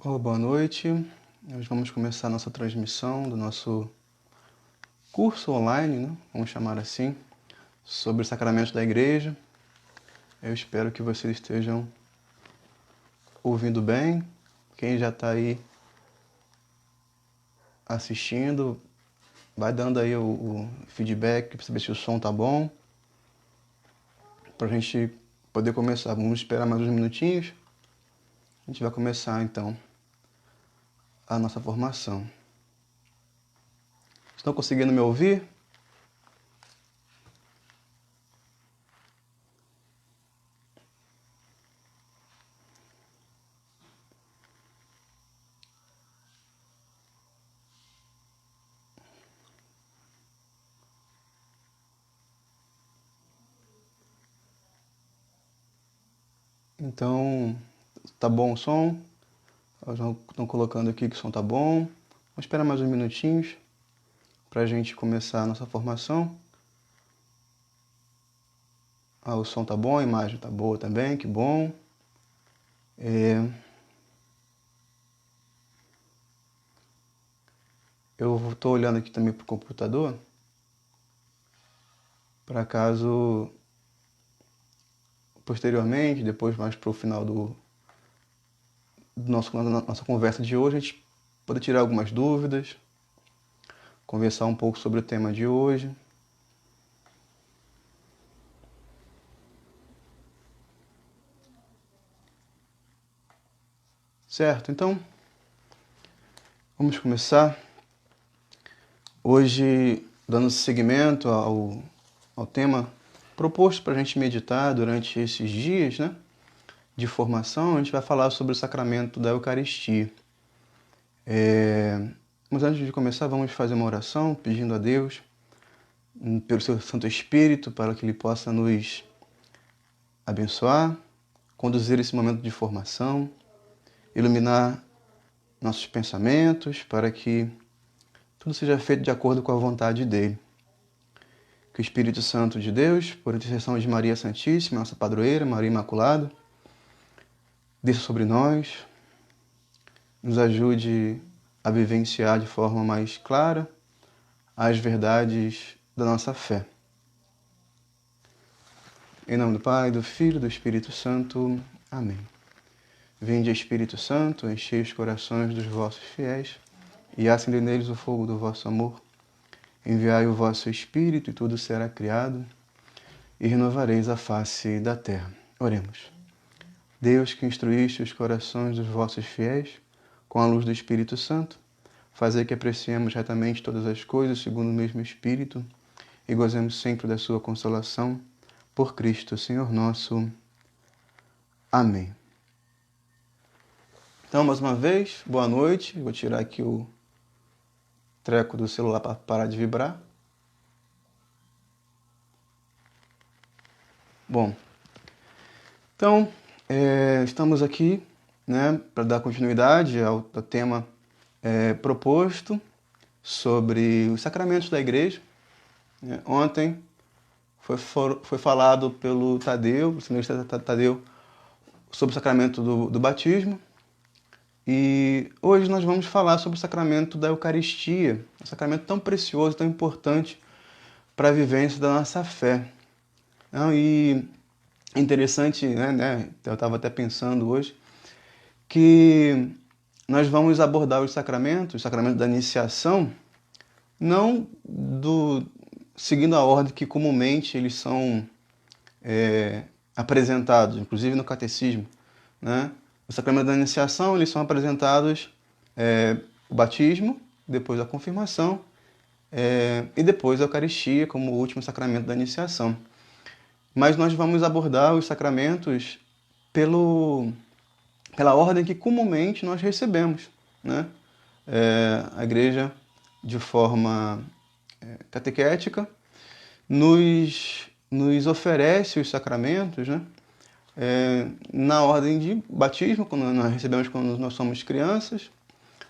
Olá, boa noite. Nós vamos começar a nossa transmissão do nosso curso online, né? Vamos chamar assim, sobre os sacramentos da igreja. Eu espero que vocês estejam ouvindo bem. Quem já está aí assistindo, vai dando aí o feedback para saber se o som tá bom, para a gente poder começar. Vamos esperar mais uns minutinhos. A gente vai começar então a nossa formação. Estão conseguindo me ouvir? Então, tá bom o som? Elas estão colocando aqui que o som tá bom. Vamos esperar mais uns minutinhos para a gente começar a nossa formação. O som tá bom, a imagem tá boa também, que bom. Eu estou olhando aqui também pro computador, para caso posteriormente, depois mais pro final nossa conversa de hoje, a gente poder tirar algumas dúvidas, conversar um pouco sobre o tema de hoje. Certo, então vamos começar. Hoje, dando seguimento ao tema proposto para a gente meditar durante esses dias, né, de formação, a gente vai falar sobre o sacramento da Eucaristia. Mas antes de começar, vamos fazer uma oração pedindo a Deus, pelo seu Santo Espírito, para que Ele possa nos abençoar, conduzir esse momento de formação, iluminar nossos pensamentos, para que tudo seja feito de acordo com a vontade dEle. Que o Espírito Santo de Deus, por intercessão de Maria Santíssima, nossa padroeira, Maria Imaculada, desça sobre nós, nos ajude a vivenciar de forma mais clara as verdades da nossa fé. Em nome do Pai, do Filho e do Espírito Santo. Amém. Vinde, Espírito Santo, enchei os corações dos vossos fiéis e acendei neles o fogo do vosso amor. Enviai o vosso Espírito e tudo será criado e renovareis a face da terra. Oremos. Deus, que instruíste os corações dos vossos fiéis com a luz do Espírito Santo, fazei que apreciemos retamente todas as coisas segundo o mesmo Espírito e gozemos sempre da sua consolação. Por Cristo, Senhor nosso. Amém. Então, mais uma vez, boa noite. Vou tirar aqui o treco do celular para parar de vibrar. Bom, então, estamos aqui, né, para dar continuidade ao tema proposto sobre os sacramentos da igreja. Ontem foi falado pelo Tadeu, o senhor Tadeu, sobre o sacramento do batismo. E hoje nós vamos falar sobre o sacramento da Eucaristia, um sacramento tão precioso, tão importante para a vivência da nossa fé. E é interessante, né? Eu estava até pensando hoje, que nós vamos abordar os sacramentos, o sacramento da iniciação, não seguindo a ordem que comumente eles são apresentados, inclusive no catecismo, né? O sacramento da iniciação, eles são apresentados o batismo, depois a confirmação e depois a Eucaristia como o último sacramento da iniciação. Mas nós vamos abordar os sacramentos pela ordem que comumente nós recebemos, né? A igreja, de forma catequética, nos oferece os sacramentos, né? Na ordem de batismo, quando nós recebemos quando nós somos crianças,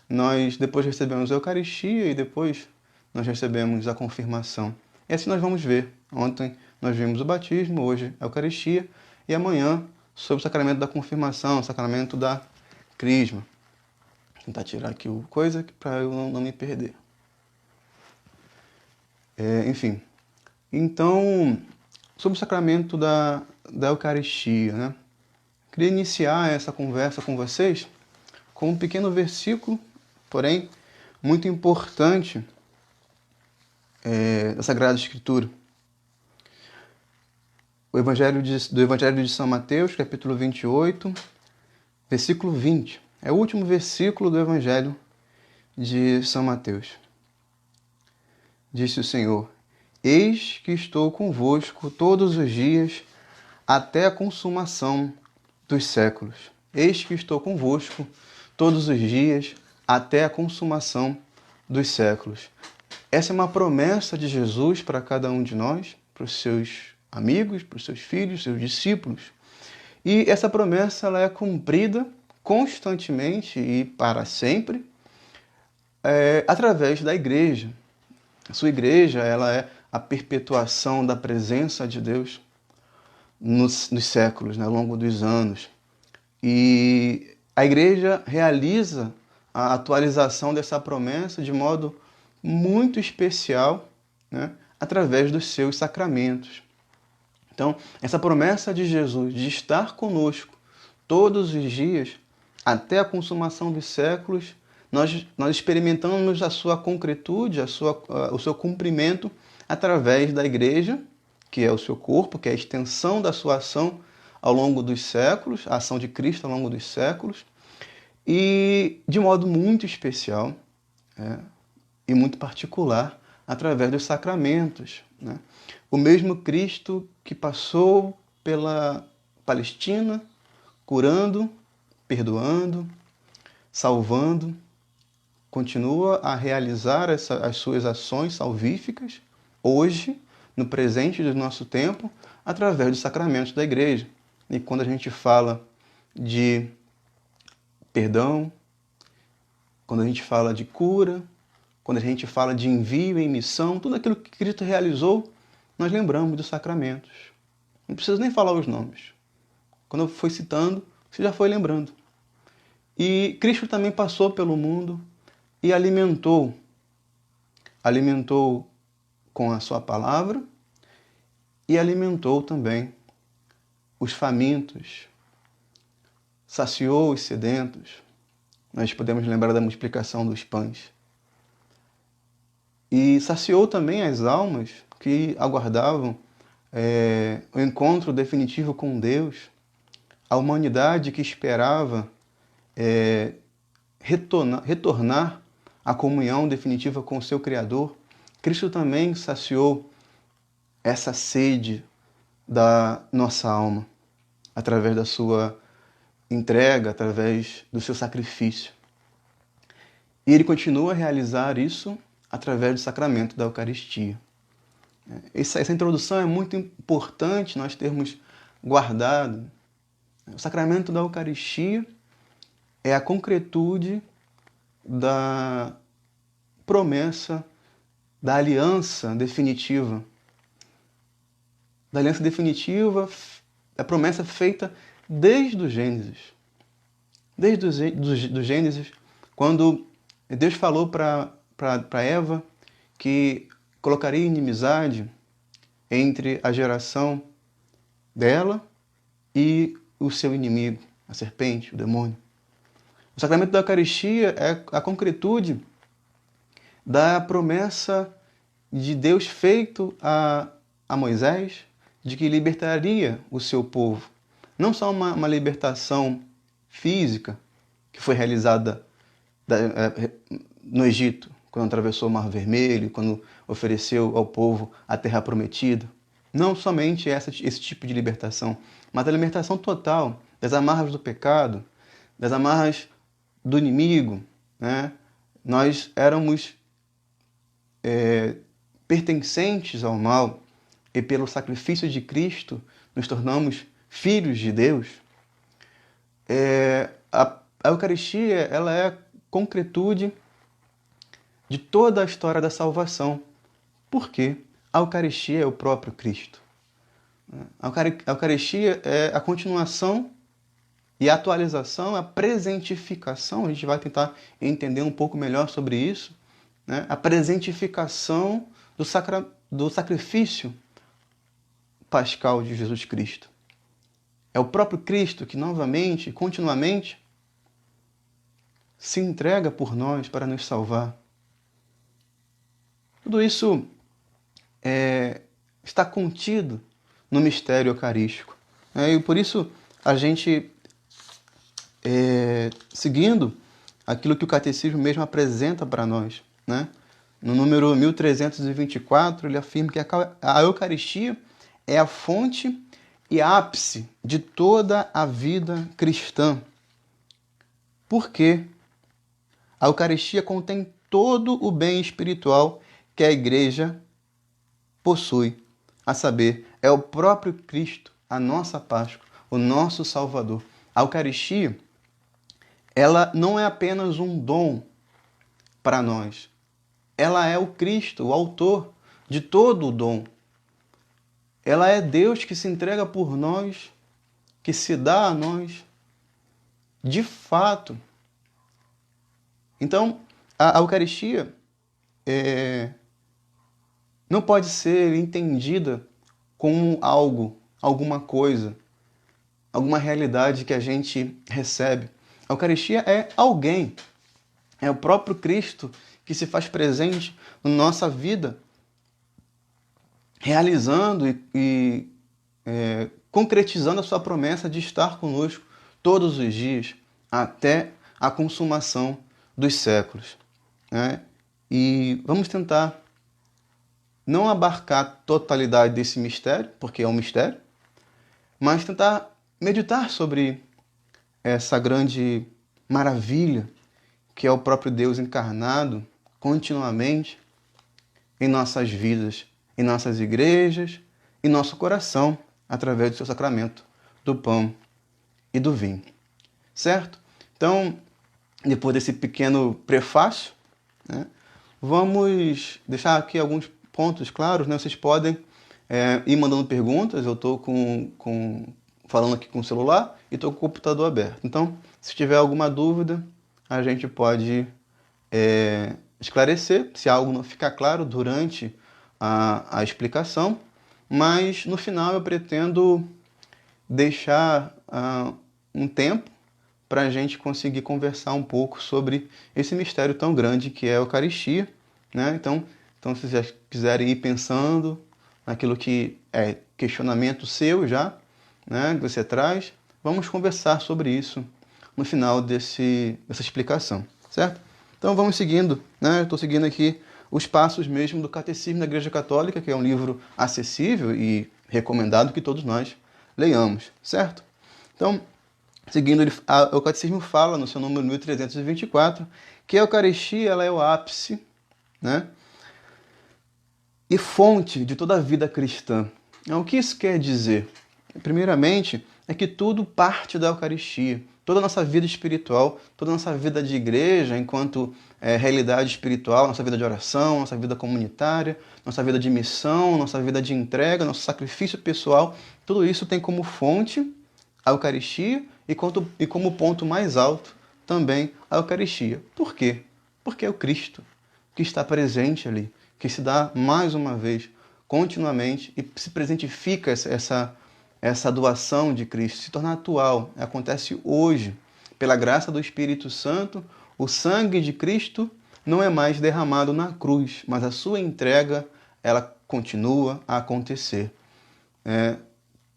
nós depois recebemos a Eucaristia e depois nós recebemos a confirmação. E assim nós vamos ver. Ontem nós vimos o batismo, hoje a Eucaristia e amanhã sobre o sacramento da confirmação, o sacramento da crisma. tentar tirar aqui o coisa para eu não me perder. Enfim, então, sobre o sacramento da Eucaristia, né? Queria iniciar essa conversa com vocês com um pequeno versículo, porém muito importante da Sagrada Escritura. Do Evangelho de São Mateus, capítulo 28, versículo 20. É o último versículo do Evangelho de São Mateus. Disse o Senhor: Eis que estou convosco todos os dias até a consumação dos séculos. Eis que estou convosco todos os dias até a consumação dos séculos. Essa é uma promessa de Jesus para cada um de nós, para os seus amigos, para os seus filhos, seus discípulos. E essa promessa ela é cumprida constantemente e para sempre através da igreja. A sua igreja ela é a perpetuação da presença de Deus nos séculos, né, ao longo dos anos. E a igreja realiza a atualização dessa promessa de modo muito especial, né, através dos seus sacramentos. Então, essa promessa de Jesus de estar conosco todos os dias, até a consumação dos séculos, nós experimentamos a sua concretude, o seu cumprimento através da igreja, que é o seu corpo, que é a extensão da sua ação ao longo dos séculos, a ação de Cristo ao longo dos séculos, e de modo muito especial e muito particular, através dos sacramentos, né? O mesmo Cristo que passou pela Palestina, curando, perdoando, salvando, continua a realizar as suas ações salvíficas, hoje, no presente do nosso tempo, através dos sacramentos da igreja. E quando a gente fala de perdão, quando a gente fala de cura, quando a gente fala de envio em missão, tudo aquilo que Cristo realizou, nós lembramos dos sacramentos. Não preciso nem falar os nomes. Quando eu for citando, você já foi lembrando. E Cristo também passou pelo mundo e alimentou com a sua palavra e alimentou também os famintos, saciou os sedentos. Nós podemos lembrar da multiplicação dos pães. E saciou também as almas que aguardavam o encontro definitivo com Deus, a humanidade que esperava retornar à comunhão definitiva com o seu Criador. Cristo também saciou essa sede da nossa alma, através da sua entrega, através do seu sacrifício. E ele continua a realizar isso através do sacramento da Eucaristia. Essa introdução é muito importante nós termos guardado. O sacramento da Eucaristia é a concretude da promessa da aliança definitiva. Da aliança definitiva, a promessa feita desde o Gênesis. Desde o Gênesis, quando Deus falou para Eva que colocaria inimizade entre a geração dela e o seu inimigo, a serpente, o demônio. O sacramento da Eucaristia é a concretude da promessa de Deus feito a Moisés de que libertaria o seu povo. Não só uma libertação física que foi realizada no Egito, quando atravessou o Mar Vermelho, quando ofereceu ao povo a Terra Prometida. Não somente esse tipo de libertação, mas a libertação total das amarras do pecado, das amarras do inimigo, né? Nós éramos pertencentes ao mal e pelo sacrifício de Cristo nos tornamos filhos de Deus. A Eucaristia ela é a concretude de toda a história da salvação. Por quê? A Eucaristia é o próprio Cristo. A Eucaristia é a continuação E a atualização, a presentificação, a gente vai tentar entender um pouco melhor sobre isso, né? A presentificação do sacrifício pascal de Jesus Cristo. É o próprio Cristo que novamente, continuamente, se entrega por nós para nos salvar. Tudo isso está contido no mistério eucarístico. E por isso a gente, seguindo aquilo que o Catecismo mesmo apresenta para nós, né? No número 1324, ele afirma que a Eucaristia é a fonte e ápice de toda a vida cristã. Por quê? A Eucaristia contém todo o bem espiritual que a Igreja possui, a saber, é o próprio Cristo, a nossa Páscoa, o nosso Salvador. A Eucaristia, ela não é apenas um dom para nós. Ela é o Cristo, o autor de todo o dom. Ela é Deus que se entrega por nós, que se dá a nós, de fato. Então, a Eucaristia não pode ser entendida como algo, alguma coisa, alguma realidade que a gente recebe. A Eucaristia é alguém, é o próprio Cristo que se faz presente na nossa vida, realizando e concretizando a sua promessa de estar conosco todos os dias, até a consumação dos séculos, né? E vamos tentar não abarcar a totalidade desse mistério, porque é um mistério, mas tentar meditar sobre essa grande maravilha que é o próprio Deus encarnado continuamente em nossas vidas, em nossas igrejas, em nosso coração, através do seu sacramento, do pão e do vinho. Certo? Então, depois desse pequeno prefácio, né, vamos deixar aqui alguns pontos claros, né? Vocês podem ir mandando perguntas, eu estou falando aqui com o celular e estou com o computador aberto. Então, se tiver alguma dúvida, a gente pode esclarecer, se algo não ficar claro durante a explicação, mas no final eu pretendo deixar um tempo para a gente conseguir conversar um pouco sobre esse mistério tão grande que é a Eucaristia, né? Então, se vocês quiserem ir pensando naquilo que é questionamento seu já, né, que você traz, vamos conversar sobre isso no final dessa explicação, certo? Então vamos seguindo, né? Eu estou seguindo aqui os passos mesmo do Catecismo da Igreja Católica, que é um livro acessível e recomendado que todos nós leiamos, certo? Então, seguindo, o Catecismo fala no seu número 1324 que a Eucaristia ela é o ápice, né, e fonte de toda a vida cristã. O que isso quer dizer? Primeiramente, é que tudo parte da Eucaristia. Toda a nossa vida espiritual, toda a nossa vida de igreja, enquanto realidade espiritual, nossa vida de oração, nossa vida comunitária, nossa vida de missão, nossa vida de entrega, nosso sacrifício pessoal, tudo isso tem como fonte a Eucaristia e como ponto mais alto também a Eucaristia. Por quê? Porque é o Cristo que está presente ali, que se dá mais uma vez, continuamente, e se presentifica essa doação de Cristo, se torna atual, acontece hoje. Pela graça do Espírito Santo, o sangue de Cristo não é mais derramado na cruz, mas a sua entrega, ela continua a acontecer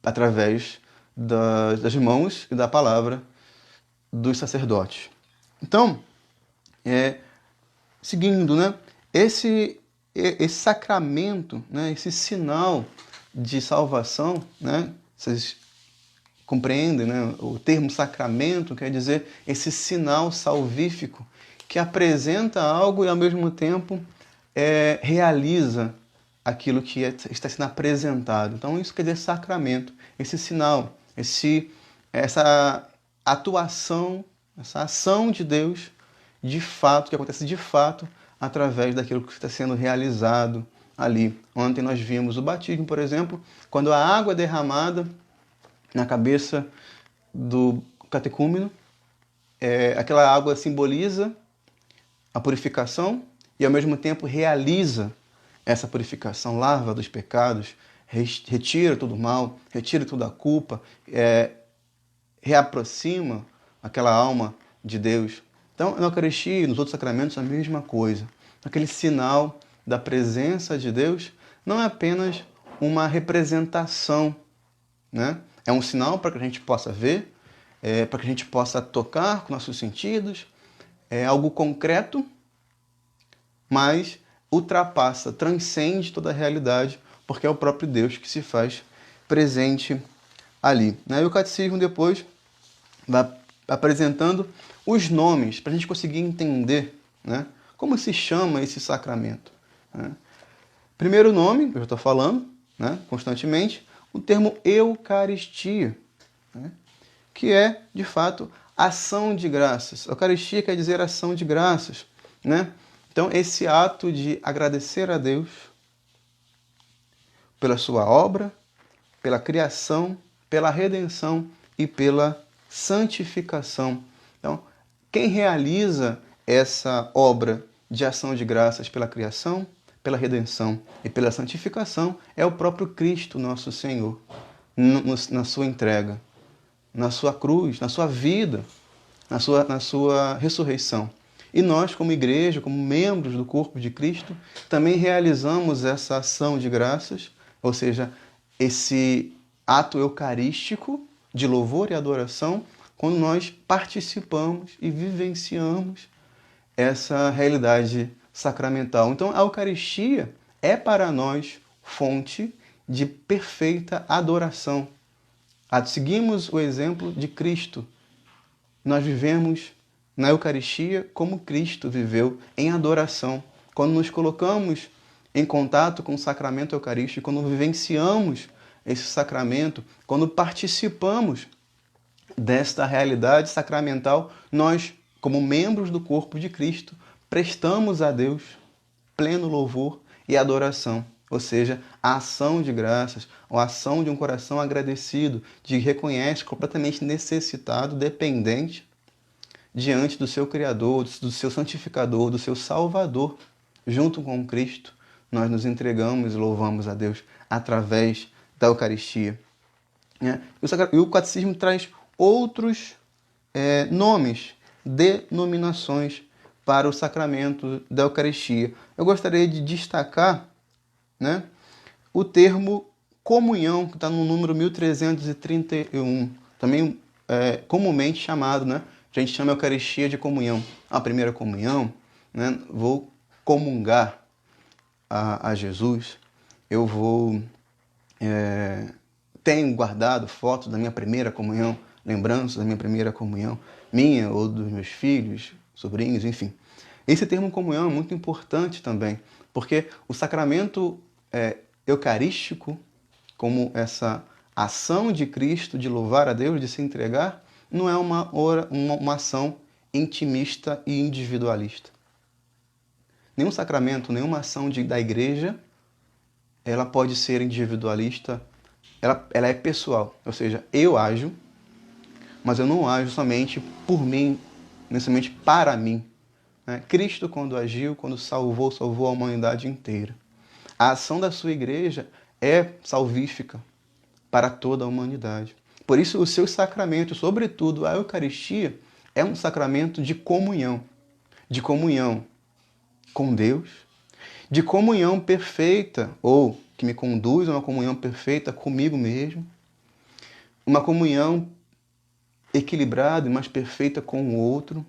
através das mãos e da palavra dos sacerdotes. Então, seguindo, né, esse sacramento, né, esse sinal de salvação, né, vocês compreendem, né, o termo sacramento quer dizer esse sinal salvífico que apresenta algo e ao mesmo tempo realiza aquilo que está sendo apresentado. Então isso quer dizer sacramento, esse sinal, essa atuação, essa ação de Deus de fato, que acontece de fato através daquilo que está sendo realizado ali. Ontem nós vimos o batismo, por exemplo, quando a água é derramada na cabeça do catecúmeno. Aquela água simboliza a purificação e, ao mesmo tempo, realiza essa purificação, lava dos pecados, retira todo o mal, retira toda a culpa, reaproxima aquela alma de Deus. Então, na Eucaristia e nos outros sacramentos, a mesma coisa. Aquele sinal da presença de Deus não é apenas uma representação, né? É um sinal para que a gente possa ver, para que a gente possa tocar com nossos sentidos, é algo concreto, mas ultrapassa, transcende toda a realidade, porque é o próprio Deus que se faz presente ali. E o catecismo depois vai apresentando os nomes, para a gente conseguir entender, né, como se chama esse sacramento. Né? Primeiro nome, eu já estou falando, né, constantemente, o termo Eucaristia, né, que é, de fato, ação de graças. Eucaristia quer dizer ação de graças, né? Então, esse ato de agradecer a Deus pela sua obra, pela criação, pela redenção e pela santificação. Então, quem realiza essa obra de ação de graças pela criação, pela redenção e pela santificação é o próprio Cristo, nosso Senhor, na sua entrega, na sua cruz, na sua vida, na sua ressurreição. E nós, como igreja, como membros do corpo de Cristo, também realizamos essa ação de graças, ou seja, esse ato eucarístico de louvor e adoração, quando nós participamos e vivenciamos essa realidade sacramental. Então, a Eucaristia é para nós fonte de perfeita adoração. Seguimos o exemplo de Cristo. Nós vivemos na Eucaristia como Cristo viveu, em adoração. Quando nos colocamos em contato com o sacramento eucarístico, quando vivenciamos esse sacramento, quando participamos desta realidade sacramental, nós, como membros do corpo de Cristo, prestamos a Deus pleno louvor e adoração. Ou seja, a ação de graças, a ação de um coração agradecido, de reconhece completamente necessitado, dependente, diante do seu Criador, do seu Santificador, do seu Salvador. Junto com Cristo, nós nos entregamos e louvamos a Deus através da Eucaristia. E o Catecismo traz outros nomes, denominações para o sacramento da Eucaristia. Eu gostaria de destacar, né, o termo comunhão, que está no número 1331, também comumente chamado, né? A gente chama a Eucaristia de comunhão. A primeira comunhão, né? Vou comungar a Jesus, eu tenho guardado fotos da minha primeira comunhão, lembranças da minha primeira comunhão, minha ou dos meus filhos, sobrinhos, enfim. Esse termo comunhão é muito importante também, porque o sacramento eucarístico, como essa ação de Cristo de louvar a Deus, de se entregar, não é uma ação intimista e individualista. Nenhum sacramento, nenhuma ação da igreja, ela pode ser individualista, ela é pessoal. Ou seja, eu ajo, mas eu não ajo somente por mim, nem somente para mim. Cristo, quando agiu, quando salvou a humanidade inteira. A ação da sua igreja é salvífica para toda a humanidade. Por isso, os seus sacramentos, sobretudo a Eucaristia, é um sacramento de comunhão com Deus, de comunhão perfeita, ou que me conduz a uma comunhão perfeita comigo mesmo, uma comunhão equilibrada e mais perfeita com o outro,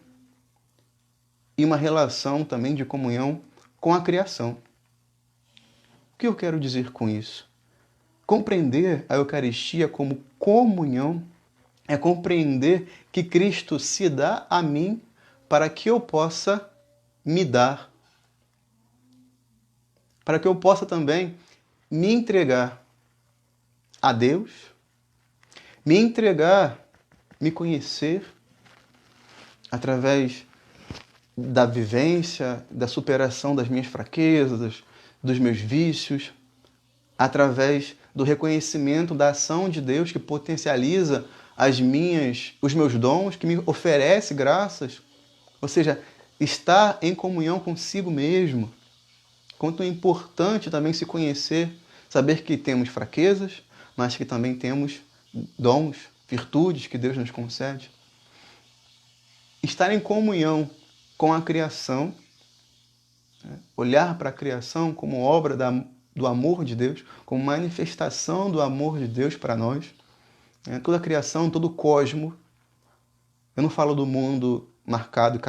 e uma relação também de comunhão com a criação. O que eu quero dizer com isso? Compreender a Eucaristia como comunhão é compreender que Cristo se dá a mim para que eu possa me dar, para que eu possa também me entregar a Deus, me entregar, me conhecer através da vivência, da superação das minhas fraquezas, dos meus vícios, através do reconhecimento da ação de Deus que potencializa os meus dons, que me oferece graças. Ou seja, estar em comunhão consigo mesmo. Quanto é importante também se conhecer, saber que temos fraquezas, mas que também temos dons, virtudes que Deus nos concede. Estar em comunhão com a criação, olhar para a criação como obra do amor de Deus, como manifestação do amor de Deus para nós. Toda a criação, todo o cosmo. Eu não falo do mundo marcado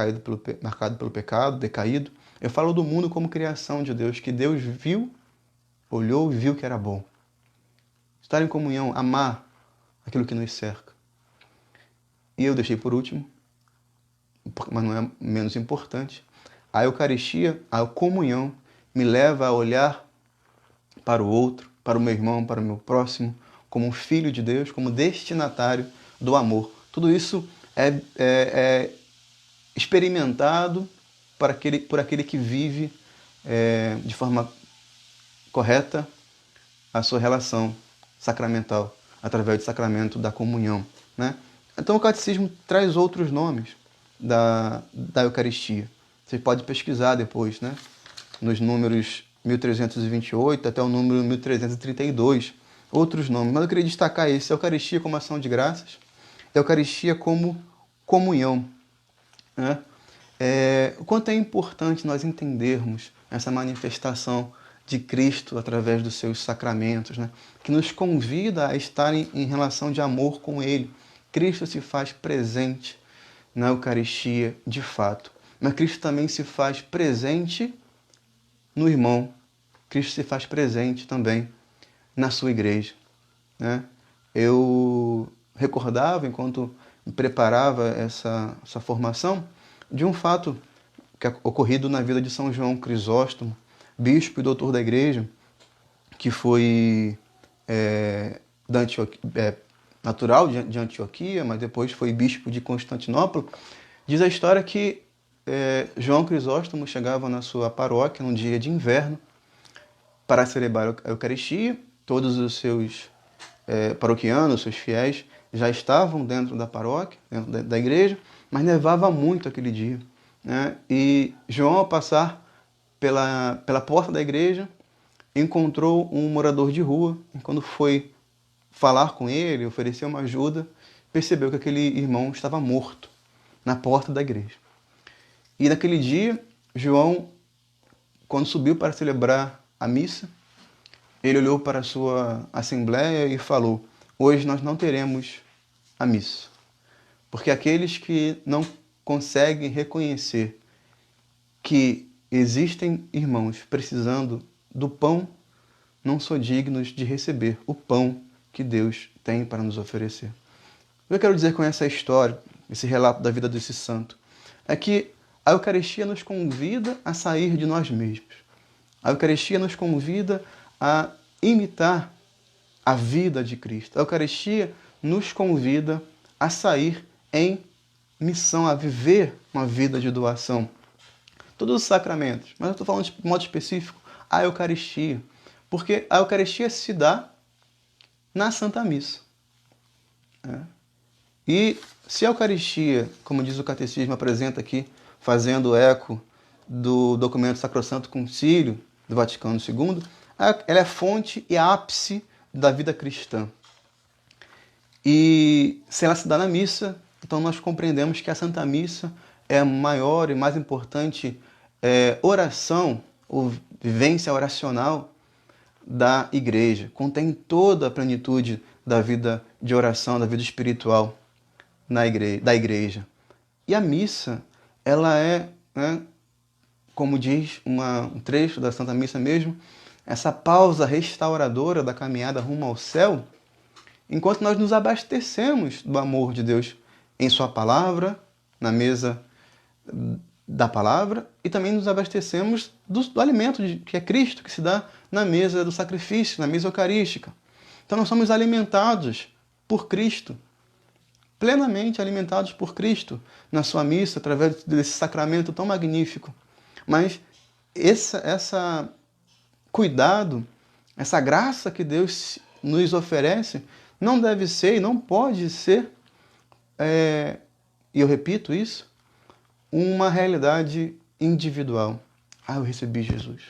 pelo pecado, decaído. Eu falo do mundo como criação de Deus, que Deus viu, olhou e viu que era bom. Estar em comunhão, amar aquilo que nos cerca. E eu deixei por último, mas não é menos importante, a Eucaristia, a comunhão, me leva a olhar para o outro, para o meu irmão, para o meu próximo, como um filho de Deus, como destinatário do amor. Tudo isso é experimentado por aquele que vive de forma correta a sua relação sacramental, através do sacramento da comunhão, né? Então o catecismo traz outros nomes da Eucaristia. Você pode pesquisar depois, né? Nos números 1328 até o número 1332, outros nomes. Mas eu queria destacar esse: Eucaristia como ação de graças, Eucaristia como comunhão, né? O quanto é importante nós entendermos essa manifestação de Cristo através dos seus sacramentos, né? Que nos convida a estar em relação de amor com Ele. Cristo se faz presente na Eucaristia de fato, mas Cristo também se faz presente no irmão. Cristo se faz presente também na sua igreja, né? Eu recordava, enquanto me preparava essa formação, de um fato que é ocorrido na vida de São João Crisóstomo, bispo e doutor da igreja, que foi natural de Antioquia, mas depois foi bispo de Constantinopla. Diz a história que João Crisóstomo chegava na sua paróquia num dia de inverno para celebrar a Eucaristia. Todos os seus paroquianos, seus fiéis, já estavam dentro da paróquia, dentro da igreja, mas nevava muito aquele dia, né? E João, ao passar pela porta da igreja, encontrou um morador de rua, e quando foi falar com ele, oferecer uma ajuda, percebeu que aquele irmão estava morto na porta da igreja. E naquele dia, João, quando subiu para celebrar a missa, ele olhou para a sua assembleia e falou: hoje nós não teremos a missa, porque aqueles que não conseguem reconhecer que existem irmãos precisando do pão, não são dignos de receber o pão que Deus tem para nos oferecer. O que eu quero dizer com essa história, esse relato da vida desse santo, é que a Eucaristia nos convida a sair de nós mesmos. A Eucaristia nos convida a imitar a vida de Cristo. A Eucaristia nos convida a sair em missão, a viver uma vida de doação. Todos os sacramentos, mas eu estou falando de modo específico a Eucaristia, porque a Eucaristia se dá na Santa Missa. E se a Eucaristia, como diz o Catecismo, apresenta aqui, fazendo eco do documento Sacrosanto Concílio do Vaticano II, ela é fonte e ápice da vida cristã. E se ela se dá na missa, então nós compreendemos que a Santa Missa é a maior e mais importante oração ou vivência oracional da igreja. Contém toda a plenitude da vida de oração, da vida espiritual da igreja. E a missa, ela é, como diz um trecho da Santa Missa mesmo, essa pausa restauradora da caminhada rumo ao céu, enquanto nós nos abastecemos do amor de Deus em sua palavra, na mesa da palavra, e também nos abastecemos do alimento que é Cristo, que se dá na mesa do sacrifício, na mesa eucarística. Então nós somos alimentados por Cristo, plenamente alimentados por Cristo na sua missa, através desse sacramento tão magnífico. Mas essa cuidado, essa graça que Deus nos oferece, não deve ser e não pode ser e eu repito isso, uma realidade individual. Eu recebi Jesus.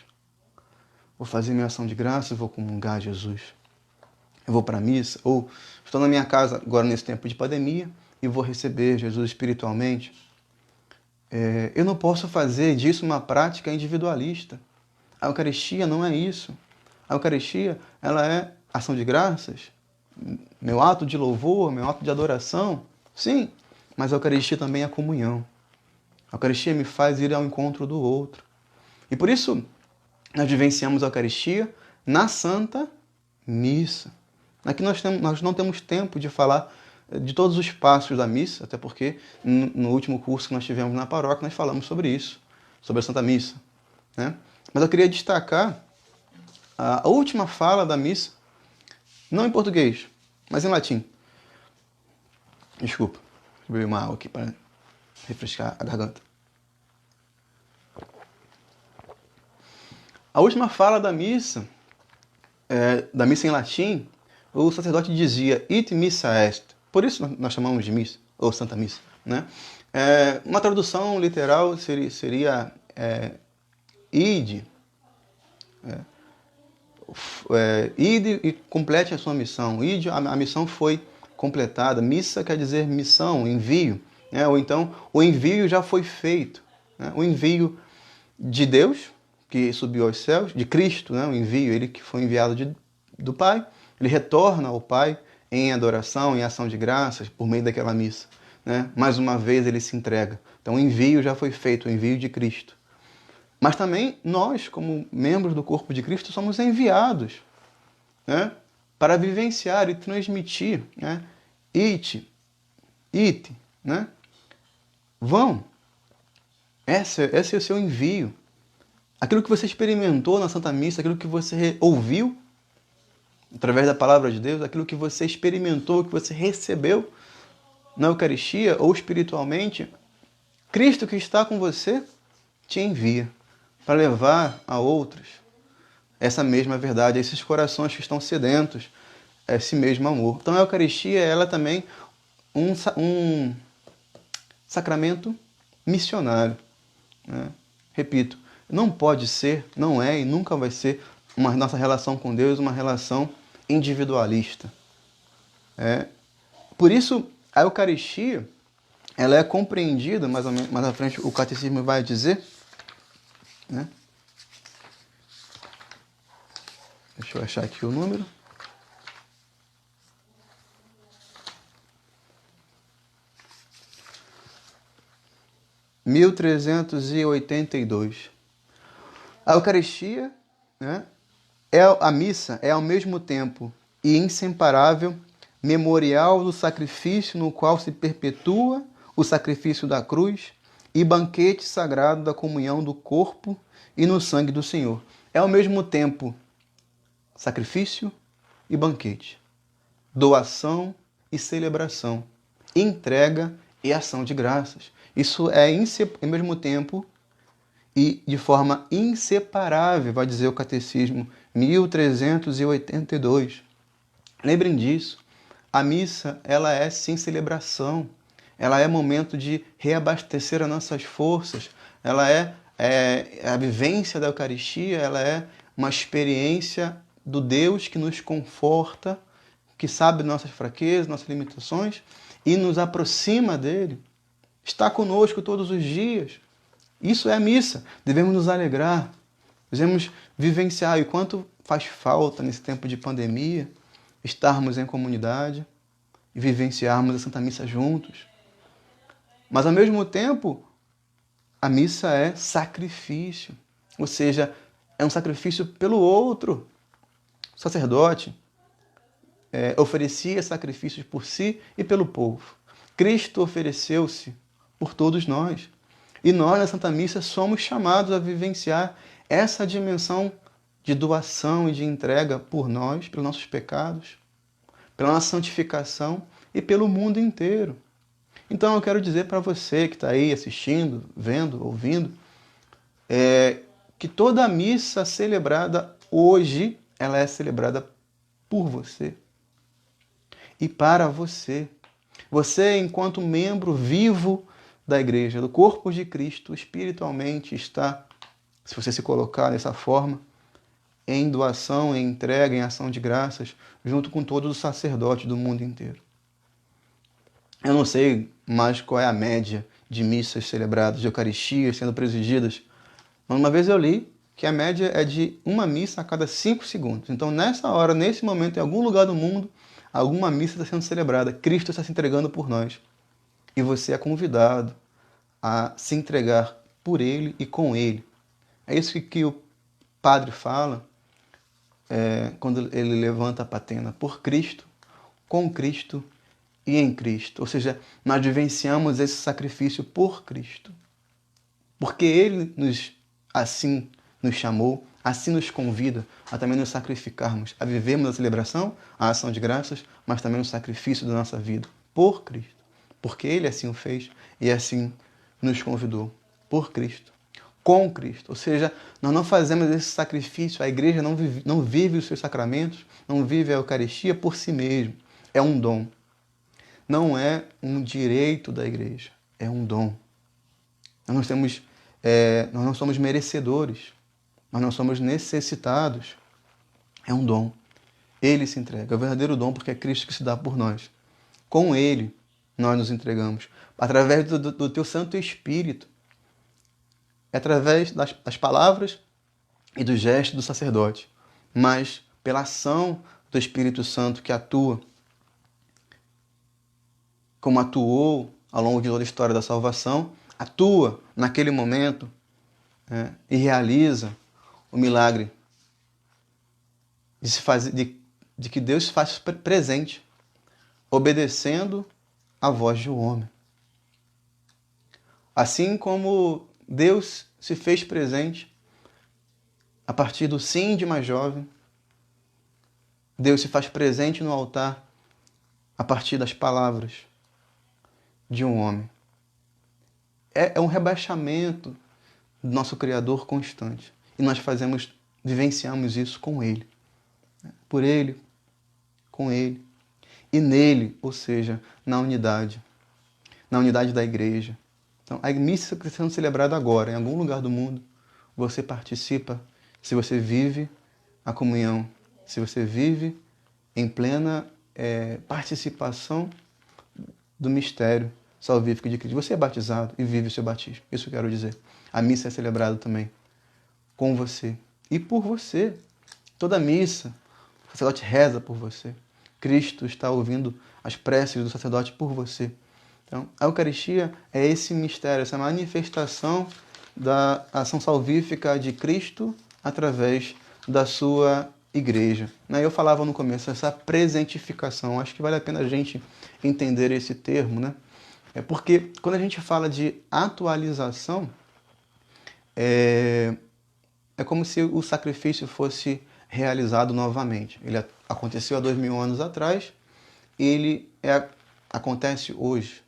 Vou fazer minha ação de graça, vou comungar Jesus. Eu vou para a missa, ou estou na minha casa agora nesse tempo de pandemia e vou receber Jesus espiritualmente. Eu não posso fazer disso uma prática individualista. A Eucaristia não é isso. A Eucaristia, ela é ação de graças, meu ato de louvor, meu ato de adoração, sim, mas a Eucaristia também é comunhão. A Eucaristia me faz ir ao encontro do outro. E por isso, nós vivenciamos a Eucaristia na Santa Missa. Aqui nós não temos tempo de falar de todos os passos da missa, até porque no último curso que nós tivemos na paróquia, nós falamos sobre isso, sobre a Santa Missa, né? Mas eu queria destacar a última fala da missa, não em português, mas em latim. Desculpa, bebi uma água aqui para refrescar a garganta. A última fala da missa em latim, o sacerdote dizia "It missa est". Por isso nós chamamos de missa, ou Santa Missa, né? Uma tradução literal seria ide. Ide e complete a sua missão. Ide, a missão foi completada. Missa quer dizer missão, envio, né? Ou então o envio já foi feito, né? O envio de Deus, que subiu aos céus, de Cristo, né? O envio, ele que foi enviado do Pai, ele retorna ao Pai em adoração, em ação de graças, por meio daquela missa, né? Mais uma vez ele se entrega. Então o envio já foi feito, o envio de Cristo. Mas também nós, como membros do corpo de Cristo, somos enviados, né, para vivenciar e transmitir, né, ite, né? Vão. Esse é o seu envio. Aquilo que você experimentou na Santa Missa, aquilo que você ouviu através da palavra de Deus, aquilo que você experimentou, que você recebeu na Eucaristia ou espiritualmente, Cristo que está com você te envia para levar a outros essa mesma verdade, a esses corações que estão sedentos, esse mesmo amor. Então a Eucaristia, ela também um sacramento missionário, né? Repito, não pode ser, não é e nunca vai ser nossa relação com Deus uma relação individualista. Por isso, a Eucaristia, ela é compreendida, mais à frente o Catecismo vai dizer, né? Deixa eu achar aqui o número. – 1382. A Eucaristia, né, a missa é ao mesmo tempo e inseparável memorial do sacrifício no qual se perpetua o sacrifício da cruz e banquete sagrado da comunhão do corpo e no sangue do Senhor. É ao mesmo tempo sacrifício e banquete, doação e celebração, entrega e ação de graças. Isso é ao mesmo tempo e de forma inseparável, vai dizer o Catecismo 1382. Lembrem disso. A missa, ela é sim celebração. Ela é momento de reabastecer as nossas forças. Ela é a vivência da Eucaristia, ela é uma experiência do Deus que nos conforta, que sabe nossas fraquezas, nossas limitações e nos aproxima dele. Está conosco todos os dias. Isso é a missa. Devemos nos alegrar, devemos vivenciar. E quanto faz falta nesse tempo de pandemia estarmos em comunidade e vivenciarmos a Santa Missa juntos. Mas ao mesmo tempo, a missa é sacrifício. Ou seja, é um sacrifício pelo outro. O sacerdote oferecia sacrifícios por si e pelo povo. Cristo ofereceu-se por todos nós. E nós, na Santa Missa, somos chamados a vivenciar essa dimensão de doação e de entrega por nós, pelos nossos pecados, pela nossa santificação e pelo mundo inteiro. Então eu quero dizer para você que está aí assistindo, vendo, ouvindo, que toda a missa celebrada hoje, ela é celebrada por você e para você. Você, enquanto membro vivo da igreja, do corpo de Cristo, espiritualmente está, se você se colocar dessa forma, em doação, em entrega, em ação de graças, junto com todos os sacerdotes do mundo inteiro. Eu não sei mais qual é a média de missas celebradas, de eucaristias sendo presididas, mas uma vez eu li que a média é de uma missa a cada 5 segundos. Então, nessa hora, nesse momento, em algum lugar do mundo, alguma missa está sendo celebrada. Cristo está se entregando por nós. E você é convidado a se entregar por Ele e com Ele. É isso que o padre fala quando ele levanta a patena. Por Cristo, com Cristo e em Cristo. Ou seja, nós vivenciamos esse sacrifício por Cristo. Porque Ele assim nos chamou, assim nos convida a também nos sacrificarmos, a vivermos a celebração, a ação de graças, mas também o sacrifício da nossa vida por Cristo. Porque Ele assim o fez e assim nos convidou por Cristo, com Cristo. Ou seja, nós não fazemos esse sacrifício, a igreja não vive os seus sacramentos, não vive a Eucaristia por si mesmo. É um dom. Não é um direito da igreja, é um dom. Nós não somos merecedores, nós não somos necessitados. É um dom. Ele se entrega. É o verdadeiro dom porque é Cristo que se dá por nós. Com Ele, nós nos entregamos. Através do Teu Santo Espírito. É através das palavras e do gesto do sacerdote. Mas pela ação do Espírito Santo que atua, como atuou ao longo de toda a história da salvação, atua naquele momento e realiza o milagre de que Deus se faz presente, obedecendo à voz de um homem. Assim como Deus se fez presente a partir do sim de mais jovem, Deus se faz presente no altar a partir das palavras de um homem. É um rebaixamento do nosso Criador constante. E nós vivenciamos isso com Ele. Por Ele, com Ele e nele, ou seja, na unidade da igreja. Então, a missa está sendo celebrada agora, em algum lugar do mundo. Você participa se você vive a comunhão, se você vive em plena participação do mistério salvífico de Cristo. Você é batizado e vive o seu batismo. Isso eu quero dizer. A missa é celebrada também com você e por você. Toda missa, o sacerdote reza por você. Cristo está ouvindo as preces do sacerdote por você. Então, a Eucaristia é esse mistério, essa manifestação da ação salvífica de Cristo através da sua igreja. Eu falava no começo, essa presentificação. Acho que vale a pena a gente entender esse termo, né? É porque quando a gente fala de atualização, é como se o sacrifício fosse realizado novamente. Ele aconteceu há 2000 anos atrás e ele acontece hoje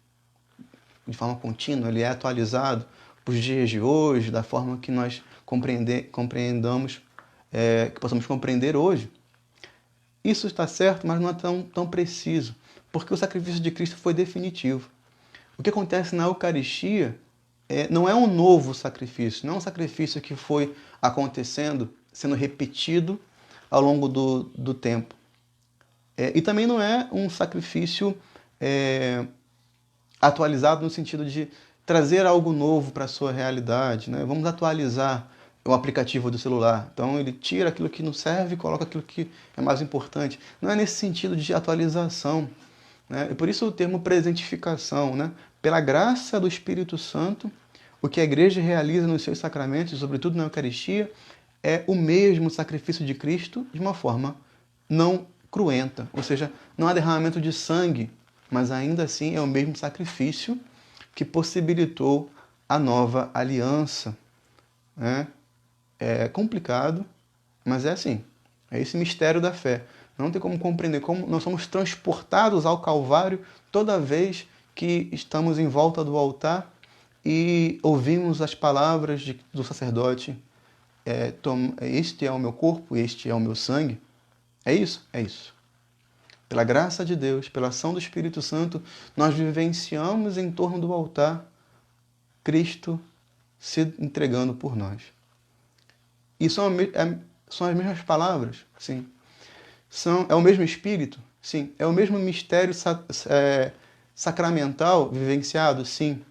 de forma contínua, ele é atualizado para os dias de hoje, da forma que nós compreendamos, que possamos compreender hoje. Isso está certo, mas não é tão preciso, porque o sacrifício de Cristo foi definitivo. O que acontece na Eucaristia não é um novo sacrifício, não é um sacrifício que foi acontecendo, sendo repetido ao longo do tempo. E também não é um sacrifício atualizado no sentido de trazer algo novo para a sua realidade, né? Vamos atualizar o aplicativo do celular. Então ele tira aquilo que não serve e coloca aquilo que é mais importante. Não é nesse sentido de atualização, né? E por isso o termo presentificação, né? Pela graça do Espírito Santo, o que a igreja realiza nos seus sacramentos, sobretudo na Eucaristia, é o mesmo sacrifício de Cristo de uma forma não cruenta. Ou seja, não há derramamento de sangue, mas ainda assim é o mesmo sacrifício que possibilitou a nova aliança. É complicado, mas é assim. É esse mistério da fé. Não tem como compreender como nós somos transportados ao Calvário toda vez que estamos em volta do altar e ouvimos as palavras do sacerdote. Este é o meu corpo, este é o meu sangue. É isso? É isso. pela graça de Deus, pela ação do Espírito Santo, nós vivenciamos em torno do altar Cristo se entregando por nós. E são as mesmas palavras? Sim. É o mesmo Espírito? Sim. É o mesmo mistério sacramental vivenciado? Sim.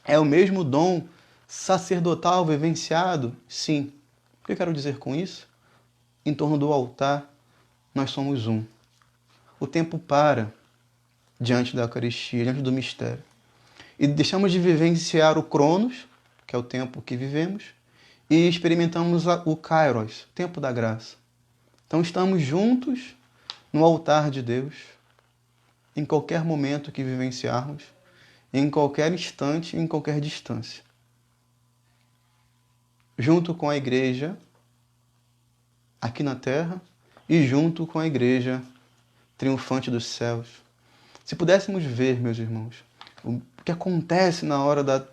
É o mesmo dom sacerdotal vivenciado? Sim. O que eu quero dizer com isso? Em torno do altar, nós somos um. O tempo para diante da Eucaristia, diante do mistério. E deixamos de vivenciar o Cronos, que é o tempo que vivemos, e experimentamos o Kairos, o tempo da graça. Então estamos juntos no altar de Deus, em qualquer momento que vivenciarmos, em qualquer instante, em qualquer distância. Junto com a igreja aqui na terra e junto com a igreja triunfante dos céus. Se pudéssemos ver, meus irmãos, o que acontece na hora da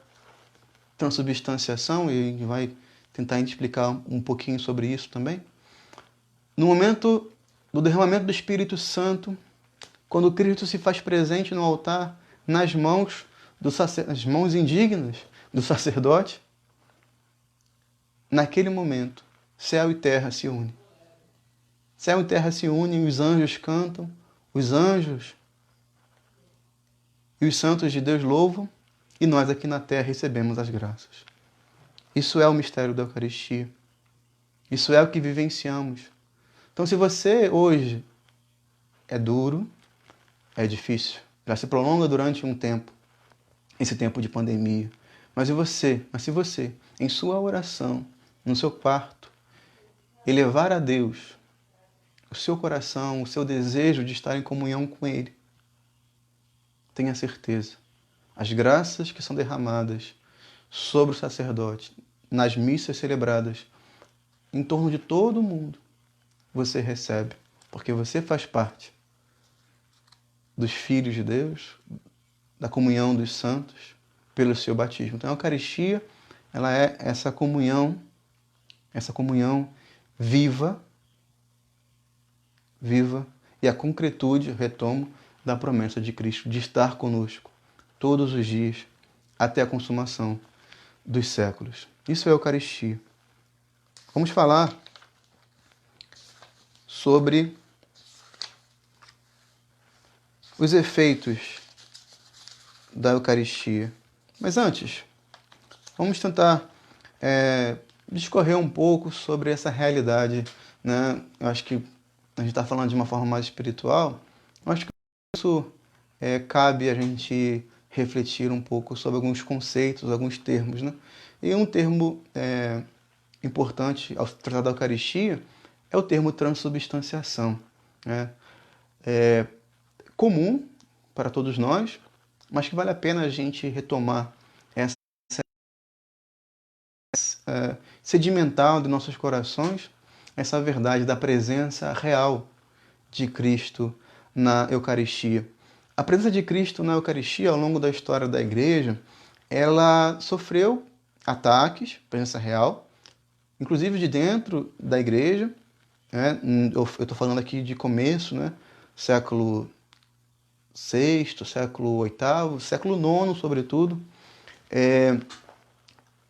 transubstanciação, e a gente vai tentar explicar um pouquinho sobre isso também. No momento do derramamento do Espírito Santo, quando Cristo se faz presente no altar, nas mãos indignas do sacerdote, naquele momento, céu e terra se unem. Céu e terra se unem, os anjos cantam, os anjos e os santos de Deus louvam, e nós aqui na terra recebemos as graças. Isso é o mistério da Eucaristia. Isso é o que vivenciamos. Então, se você hoje é duro, é difícil, já se prolonga durante um tempo, esse tempo de pandemia, mas se você, em sua oração, no seu quarto, elevar a Deus o seu coração, o seu desejo de estar em comunhão com Ele, tenha certeza, as graças que são derramadas sobre o sacerdote, nas missas celebradas em torno de todo o mundo, você recebe, porque você faz parte dos filhos de Deus, da comunhão dos santos, pelo seu batismo. Então a Eucaristia, ela é essa comunhão viva, e a concretude, retomo, da promessa de Cristo de estar conosco todos os dias até a consumação dos séculos. Isso é a Eucaristia. Vamos falar sobre os efeitos da Eucaristia. Mas antes, vamos tentar discorrer um pouco sobre essa realidade, né? Eu acho que a gente está falando de uma forma mais espiritual. Eu acho que isso cabe a gente refletir um pouco sobre alguns conceitos, alguns termos, né? E um termo importante ao tratar da Eucaristia é o termo transubstanciação, né? É comum para todos nós, mas que vale a pena a gente retomar essa sedimentar de nossos corações essa verdade da presença real de Cristo na Eucaristia. A presença de Cristo na Eucaristia, ao longo da história da Igreja, ela sofreu ataques, presença real, inclusive de dentro da Igreja, né? Eu estou falando aqui de começo, né? Século VI, século VIII, século IX, sobretudo.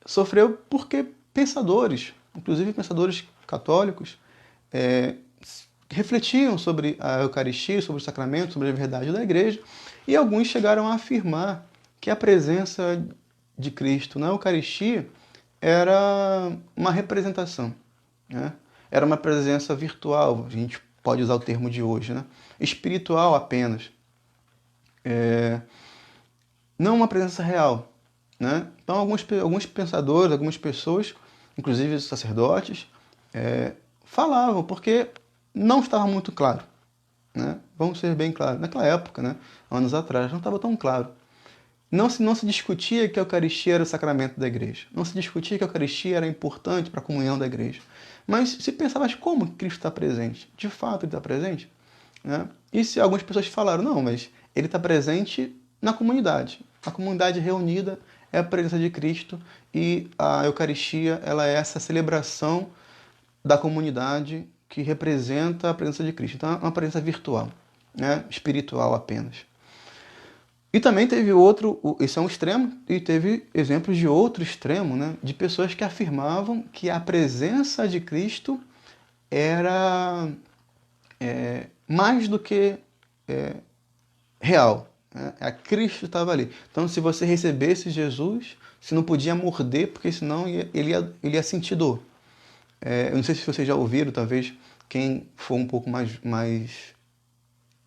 Sofreu porque pensadores, inclusive pensadores católicos, refletiam sobre a Eucaristia, sobre o sacramento, sobre a verdade da Igreja, e alguns chegaram a afirmar que a presença de Cristo na Eucaristia era uma representação, né? Era uma presença virtual, a gente pode usar o termo de hoje, né? Espiritual apenas. Não uma presença real, né? Então, alguns pensadores, algumas pessoas, inclusive sacerdotes, falavam, porque não estava muito claro, né? Vamos ser bem claros. Naquela época, né? Anos atrás, não estava tão claro. Não se discutia que a Eucaristia era o sacramento da Igreja. Não se discutia que a Eucaristia era importante para a comunhão da Igreja. Mas se pensava, mas como Cristo está presente? De fato, Ele está presente? Né? E se algumas pessoas falaram, não, mas Ele está presente na comunidade. A comunidade reunida é a presença de Cristo e a Eucaristia, ela é essa celebração da comunidade que representa a presença de Cristo. Então, é uma presença virtual. né, espiritual apenas. E também teve outro, esse é um extremo, e teve exemplos de outro extremo, né, de pessoas que afirmavam que a presença de Cristo era mais do que real. Né? A Cristo estava ali. Então, se você recebesse Jesus, você não podia morder, porque senão ele ia sentir dor. Eu não sei se vocês já ouviram, talvez quem for um pouco mais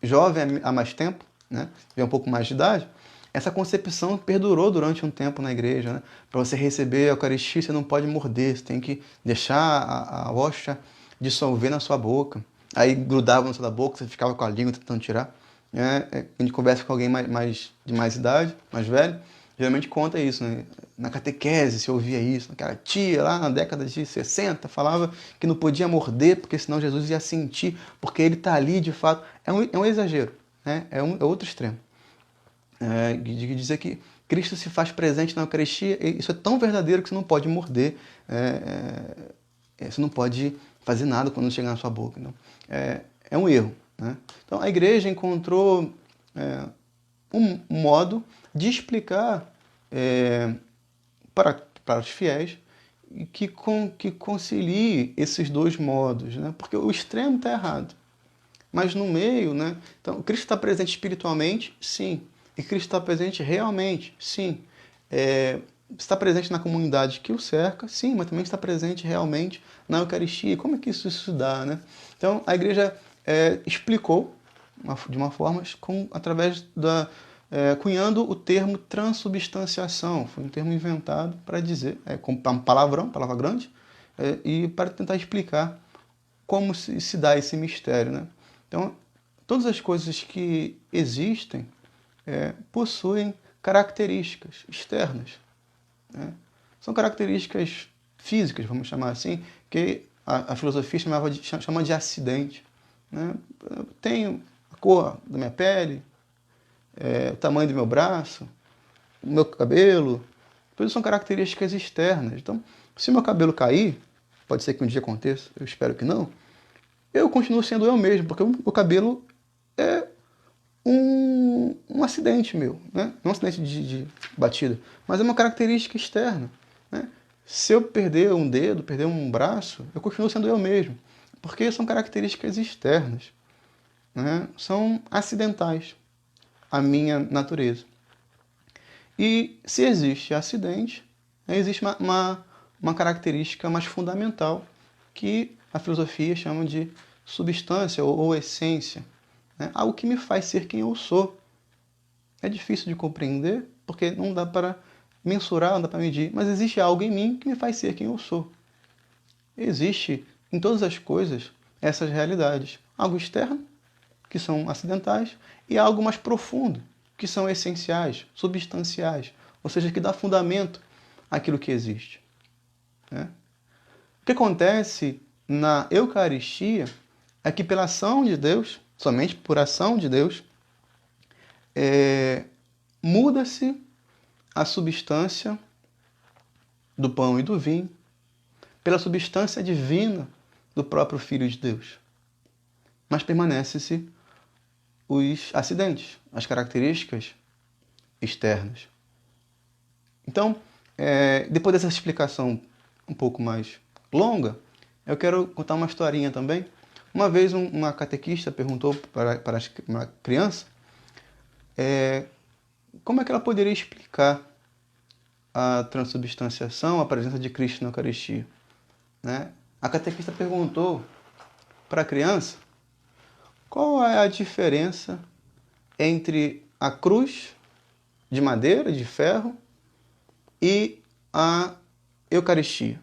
jovem há mais tempo, né? Tiver um pouco mais de idade, essa concepção perdurou durante um tempo na igreja. Né? Para você receber a Eucaristia, você não pode morder, você tem que deixar a hóstia dissolver na sua boca. Aí grudava na sua boca, você ficava com a língua tentando tirar. A gente conversa com alguém de mais idade, mais velho, geralmente conta isso. Né? Na catequese se ouvia isso. Aquela tia lá na década de 60 falava que não podia morder, porque senão Jesus ia sentir, porque ele está ali de fato. É um exagero, né? É outro extremo. De dizer que Cristo se faz presente na Eucaristia, isso é tão verdadeiro que você não pode morder, você não pode fazer nada quando chegar na sua boca. Então, é um erro. Né? Então a igreja encontrou um modo de explicar para os fiéis que concilie esses dois modos, né? Porque o extremo está errado. Mas no meio, né? Então, Cristo está presente espiritualmente? Sim. E Cristo está presente realmente? Sim. Está presente na comunidade que o cerca? Sim, mas também está presente realmente na Eucaristia. Como é que isso se dá, né? Então, a igreja explicou de uma forma através cunhando o termo transubstanciação. Foi um termo inventado para dizer, um palavrão, palavra grande, e para tentar explicar como se dá esse mistério, né? Então, todas as coisas que existem possuem características externas. Né? São características físicas, vamos chamar assim, que a filosofia chama de acidente. Né? Eu tenho a cor da minha pele, o tamanho do meu braço, o meu cabelo, tudo são características externas. Então, se meu cabelo cair, pode ser que um dia aconteça, eu espero que não, eu continuo sendo eu mesmo, porque o cabelo é um acidente meu, né? Não um acidente de batida, mas é uma característica externa. Né? Se eu perder um dedo, perder um braço, eu continuo sendo eu mesmo, porque são características externas, né? São acidentais à minha natureza. E se existe acidente, existe uma característica mais fundamental que a filosofia chama de substância ou essência. Né? Algo que me faz ser quem eu sou. É difícil de compreender, porque não dá para mensurar, não dá para medir, mas existe algo em mim que me faz ser quem eu sou. Existe em todas as coisas essas realidades. Algo externo, que são acidentais, e algo mais profundo, que são essenciais, substanciais, ou seja, que dá fundamento àquilo que existe. Né? O que acontece na Eucaristia é que pela ação de Deus, somente por ação de Deus, muda-se a substância do pão e do vinho pela substância divina do próprio Filho de Deus. Mas permanece-se os acidentes, as características externas. Então, depois dessa explicação um pouco mais longa, eu quero contar uma historinha também. Uma vez uma catequista perguntou para uma criança como é que ela poderia explicar a transubstanciação, a presença de Cristo na Eucaristia. Né? A catequista perguntou para a criança qual é a diferença entre a cruz de madeira, de ferro, e a Eucaristia,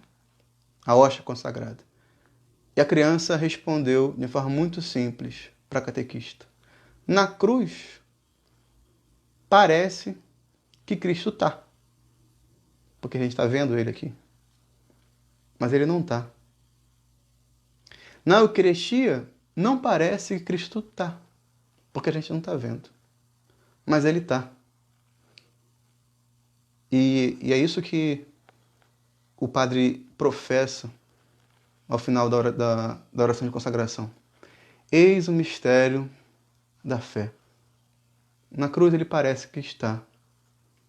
a hóstia consagrada. E a criança respondeu de forma muito simples para a catequista. Na cruz, parece que Cristo está. Porque a gente está vendo ele aqui. Mas ele não está. Na Eucaristia, não parece que Cristo está. Porque a gente não está vendo. Mas ele está. E é isso que o padre professa ao final da oração de consagração. Eis o mistério da fé. Na cruz ele parece que está,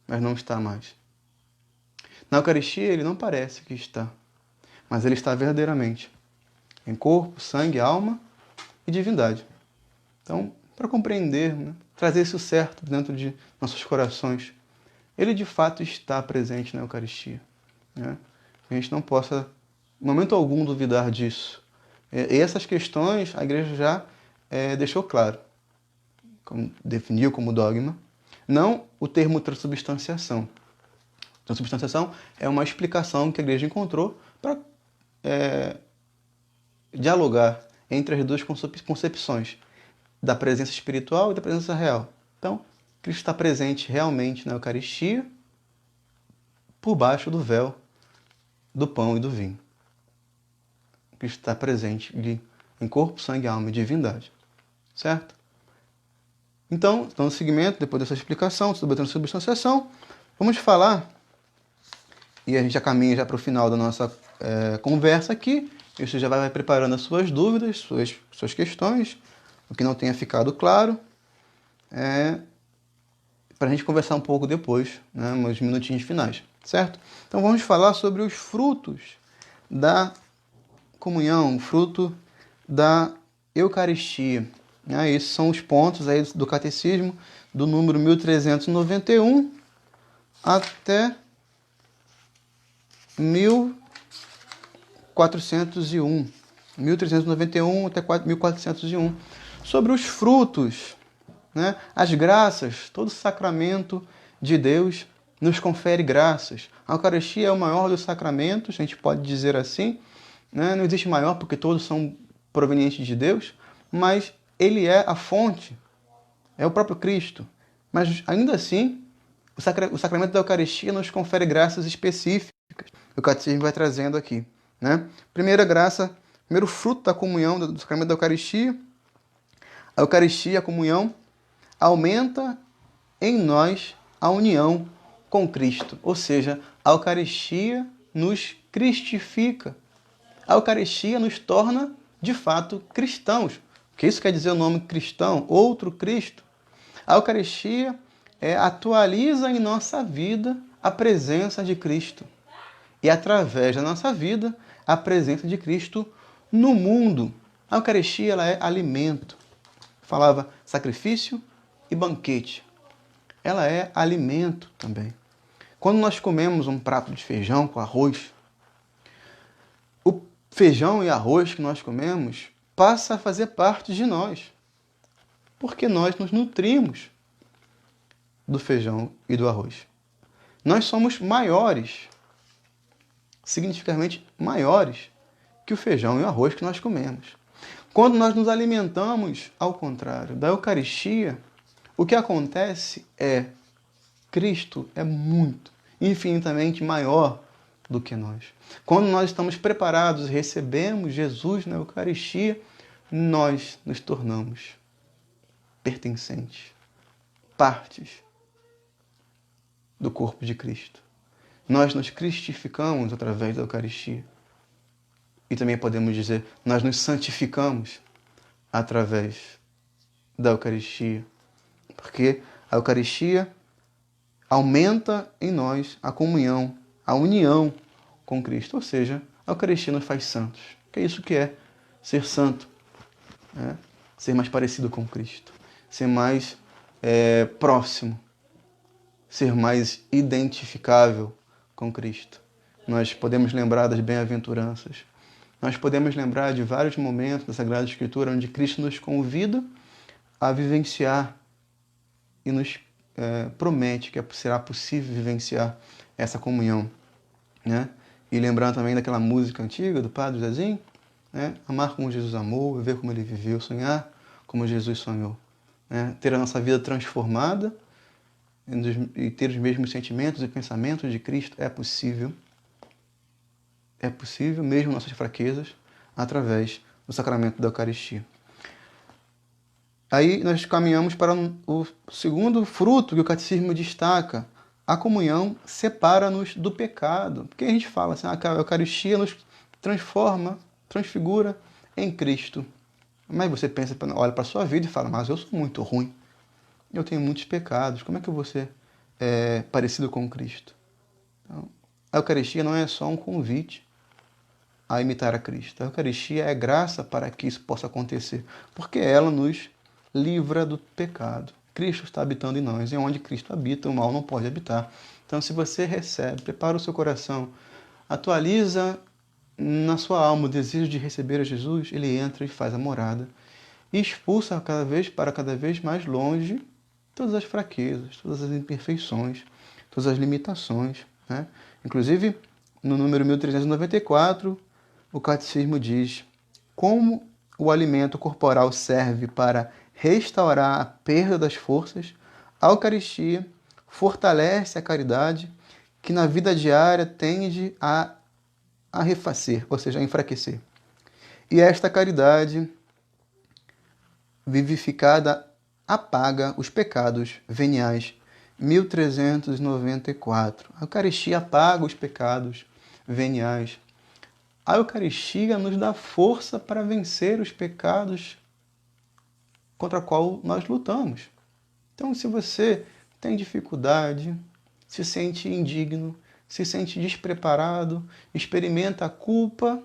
mas não está mais. Na Eucaristia ele não parece que está, mas ele está verdadeiramente, em corpo, sangue, alma e divindade. Então, para compreender, né, trazer isso certo dentro de nossos corações, ele de fato está presente na Eucaristia. Né? A gente não possa, em momento algum, duvidar disso. E essas questões a Igreja já deixou claro, definiu como dogma, não o termo transubstanciação. Transubstanciação é uma explicação que a Igreja encontrou para dialogar entre as duas concepções, da presença espiritual e da presença real. Então, Cristo está presente realmente na Eucaristia, por baixo do véu do pão e do vinho. Cristo está presente em corpo, sangue, alma e divindade. Certo? Então, no seguimento, depois dessa explicação sobre a transubstanciação, vamos falar, e a gente já caminha para o final da nossa conversa aqui, e você já vai preparando as suas dúvidas, suas questões, o que não tenha ficado claro, para a gente conversar um pouco depois, né, uns minutinhos finais, certo? Então vamos falar sobre os frutos da comunhão, o fruto da Eucaristia. Esses são os pontos aí do Catecismo, do número 1391 até 1401. 1391 até 1401. Sobre os frutos, né? As graças, todo sacramento de Deus nos confere graças. A Eucaristia é o maior dos sacramentos, a gente pode dizer assim, né? Não existe maior porque todos são provenientes de Deus, mas ele é a fonte, é o próprio Cristo. Mas ainda assim, o sacramento da Eucaristia nos confere graças específicas. O Catecismo vai trazendo aqui, né? Primeira graça, primeiro fruto da comunhão do sacramento da Eucaristia. A Eucaristia, a comunhão, aumenta em nós a união com Cristo. Ou seja, a Eucaristia nos cristifica. A Eucaristia nos torna, de fato, cristãos. O que isso quer dizer o nome cristão? Outro Cristo. A Eucaristia atualiza em nossa vida a presença de Cristo. E através da nossa vida, a presença de Cristo no mundo. A Eucaristia ela é alimento. Falava sacrifício e banquete. Ela é alimento também. Quando nós comemos um prato de feijão com arroz, o feijão e arroz que nós comemos passa a fazer parte de nós, porque nós nos nutrimos do feijão e do arroz. Nós somos maiores, significativamente maiores, que o feijão e o arroz que nós comemos. Quando nós nos alimentamos, ao contrário, da Eucaristia, o que acontece é Cristo é muito, infinitamente maior do que nós. Quando nós estamos preparados e recebemos Jesus na Eucaristia, nós nos tornamos pertencentes, partes do corpo de Cristo. Nós nos cristificamos através da Eucaristia. E também podemos dizer, nós nos santificamos através da Eucaristia. Porque a Eucaristia aumenta em nós a comunhão, a união com Cristo. Ou seja, a Eucaristia nos faz santos. Que é isso que é ser santo. Né? Ser mais parecido com Cristo. Ser mais próximo. Ser mais identificável com Cristo. Nós podemos lembrar das bem-aventuranças. Nós podemos lembrar de vários momentos da Sagrada Escritura onde Cristo nos convida a vivenciar e nos promete que será possível vivenciar essa comunhão. Né? E lembrando também daquela música antiga do Padre Zezinho, né? Amar como Jesus amou, viver como ele viveu, sonhar como Jesus sonhou. Né? Ter a nossa vida transformada e ter os mesmos sentimentos e pensamentos de Cristo é possível. É possível, mesmo nossas fraquezas, através do sacramento da Eucaristia. Aí nós caminhamos para o segundo fruto que o Catecismo destaca. A comunhão separa-nos do pecado. Porque a gente fala assim, a Eucaristia nos transforma, transfigura em Cristo. Mas você pensa, olha para a sua vida e fala, mas eu sou muito ruim. Eu tenho muitos pecados. Como é que eu vou ser parecido com Cristo? Então, a Eucaristia não é só um convite a imitar a Cristo. A Eucaristia é graça para que isso possa acontecer, porque ela nos livra do pecado. Cristo está habitando em nós, e onde Cristo habita, o mal não pode habitar. Então, se você recebe, prepara o seu coração, atualiza na sua alma o desejo de receber a Jesus, ele entra e faz a morada e expulsa cada vez mais longe todas as fraquezas, todas as imperfeições, todas as limitações, né? Inclusive, no número 1394, o Catecismo diz: como o alimento corporal serve para restaurar a perda das forças, a Eucaristia fortalece a caridade que na vida diária tende a arrefecer, ou seja, a enfraquecer. E esta caridade vivificada apaga os pecados veniais. 1394. A Eucaristia apaga os pecados veniais. A Eucaristia nos dá força para vencer os pecados contra os quais nós lutamos. Então, se você tem dificuldade, se sente indigno, se sente despreparado, experimenta a culpa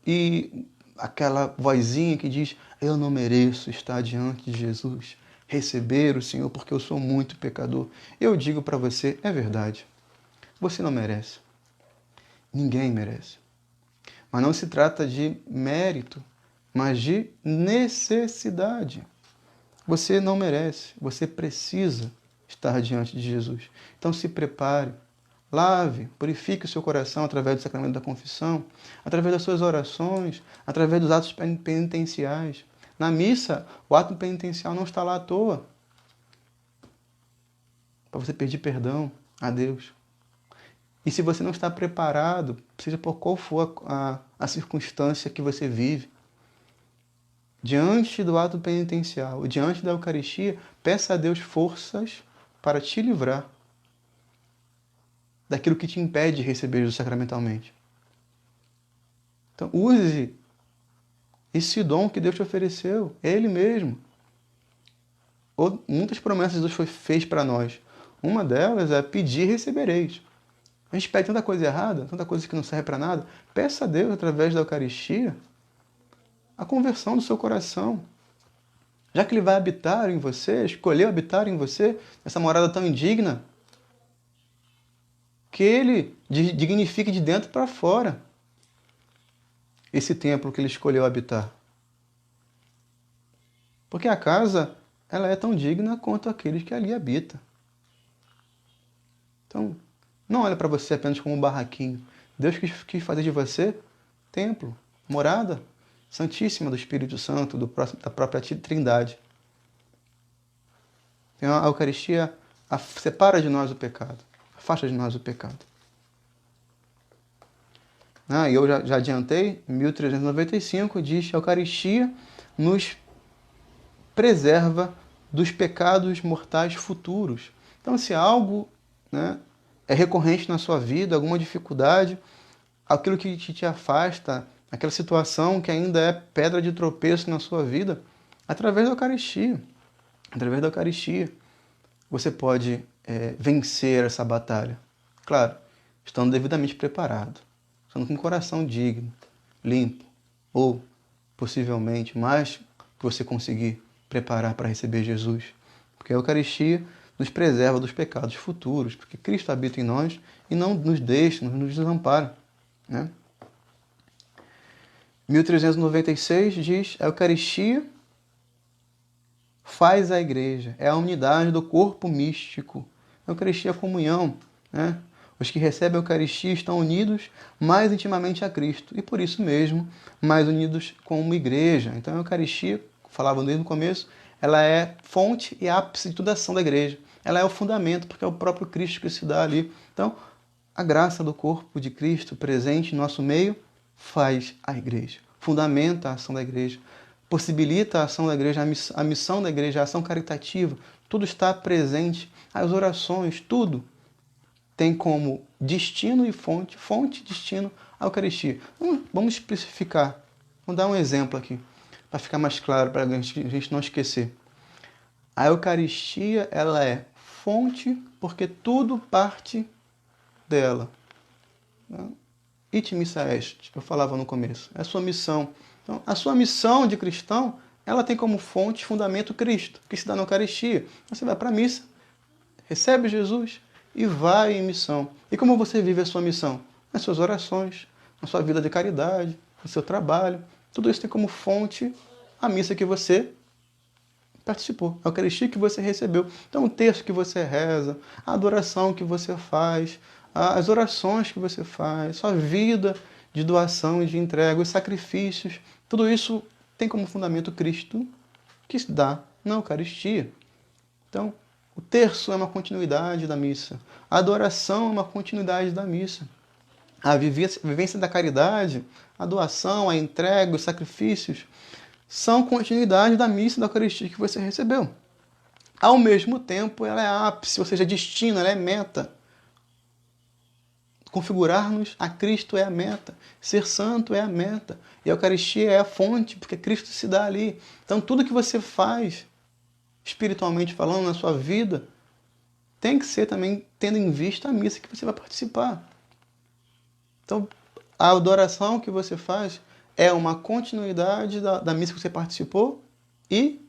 e aquela vozinha que diz: eu não mereço estar diante de Jesus, receber o Senhor porque eu sou muito pecador. Eu digo para você, é verdade. Você não merece. Ninguém merece. Mas não se trata de mérito, mas de necessidade. Você não merece, você precisa estar diante de Jesus. Então se prepare, lave, purifique o seu coração através do sacramento da confissão, através das suas orações, através dos atos penitenciais. Na missa, o ato penitencial não está lá à toa, para você pedir perdão a Deus. E se você não está preparado, seja por qual for a circunstância que você vive, diante do ato penitencial, diante da Eucaristia, peça a Deus forças para te livrar daquilo que te impede de receber Jesus sacramentalmente. Então, use esse dom que Deus te ofereceu, Ele mesmo. Muitas promessas Deus fez para nós. Uma delas é pedir e recebereis. A gente pede tanta coisa errada, tanta coisa que não serve para nada. Peça a Deus, através da Eucaristia, a conversão do seu coração. Já que Ele vai habitar em você, escolheu habitar em você, essa morada tão indigna, que Ele dignifique de dentro para fora esse templo que Ele escolheu habitar. Porque a casa, ela é tão digna quanto aqueles que ali habitam. Então, não olha para você apenas como um barraquinho. Deus quis fazer de você templo, morada santíssima do Espírito Santo, da própria Trindade. Então, a Eucaristia separa de nós o pecado, afasta de nós o pecado. E eu já adiantei, 1395 diz que a Eucaristia nos preserva dos pecados mortais futuros. Então, se algo é recorrente na sua vida, alguma dificuldade, aquilo que te afasta, aquela situação que ainda é pedra de tropeço na sua vida, através da Eucaristia. Através da Eucaristia, você pode vencer essa batalha. Claro, estando devidamente preparado, estando com um coração digno, limpo, ou possivelmente mais que você conseguir preparar para receber Jesus. Porque a Eucaristia nos preserva dos pecados futuros, porque Cristo habita em nós e não nos deixa, não nos desampara. 1396 diz: a Eucaristia faz a igreja, é a unidade do corpo místico. A Eucaristia é a comunhão. Os que recebem a Eucaristia estão unidos mais intimamente a Cristo e, por isso mesmo, mais unidos como igreja. Então, a Eucaristia, falava desde o começo, ela é fonte e ápice de toda a ação da igreja. Ela é o fundamento, porque é o próprio Cristo que se dá ali. Então, a graça do corpo de Cristo presente em nosso meio faz a igreja, fundamenta a ação da igreja, possibilita a ação da igreja, a missão da igreja, a ação caritativa. Tudo está presente, as orações, tudo tem como destino e fonte, destino, a Eucaristia. Vamos especificar Vou dar um exemplo aqui, para ficar mais claro, para a gente não esquecer. A Eucaristia, ela é fonte porque tudo parte dela. Ite missa est, eu falava no começo, é a sua missão. Então, a sua missão de cristão, ela tem como fonte, fundamento Cristo, que se dá na Eucaristia. Você vai para a missa, recebe Jesus e vai em missão. E como você vive a sua missão? Nas suas orações, na sua vida de caridade, no seu trabalho. Tudo isso tem como fonte a missa que você participou, a Eucaristia que você recebeu. Então, o texto que você reza, a adoração que você faz, as orações que você faz, sua vida de doação e de entrega, os sacrifícios, tudo isso tem como fundamento Cristo que se dá na Eucaristia. Então, o terço é uma continuidade da missa. A adoração é uma continuidade da missa. A vivência da caridade, a doação, a entrega, os sacrifícios, são continuidade da missa da Eucaristia que você recebeu. Ao mesmo tempo, ela é ápice, ou seja, destino, ela é meta. Configurar-nos a Cristo é a meta. Ser santo é a meta. E a Eucaristia é a fonte, porque Cristo se dá ali. Então, tudo que você faz, espiritualmente falando, na sua vida, tem que ser também tendo em vista a missa que você vai participar. Então, a adoração que você faz é uma continuidade da missa que você participou e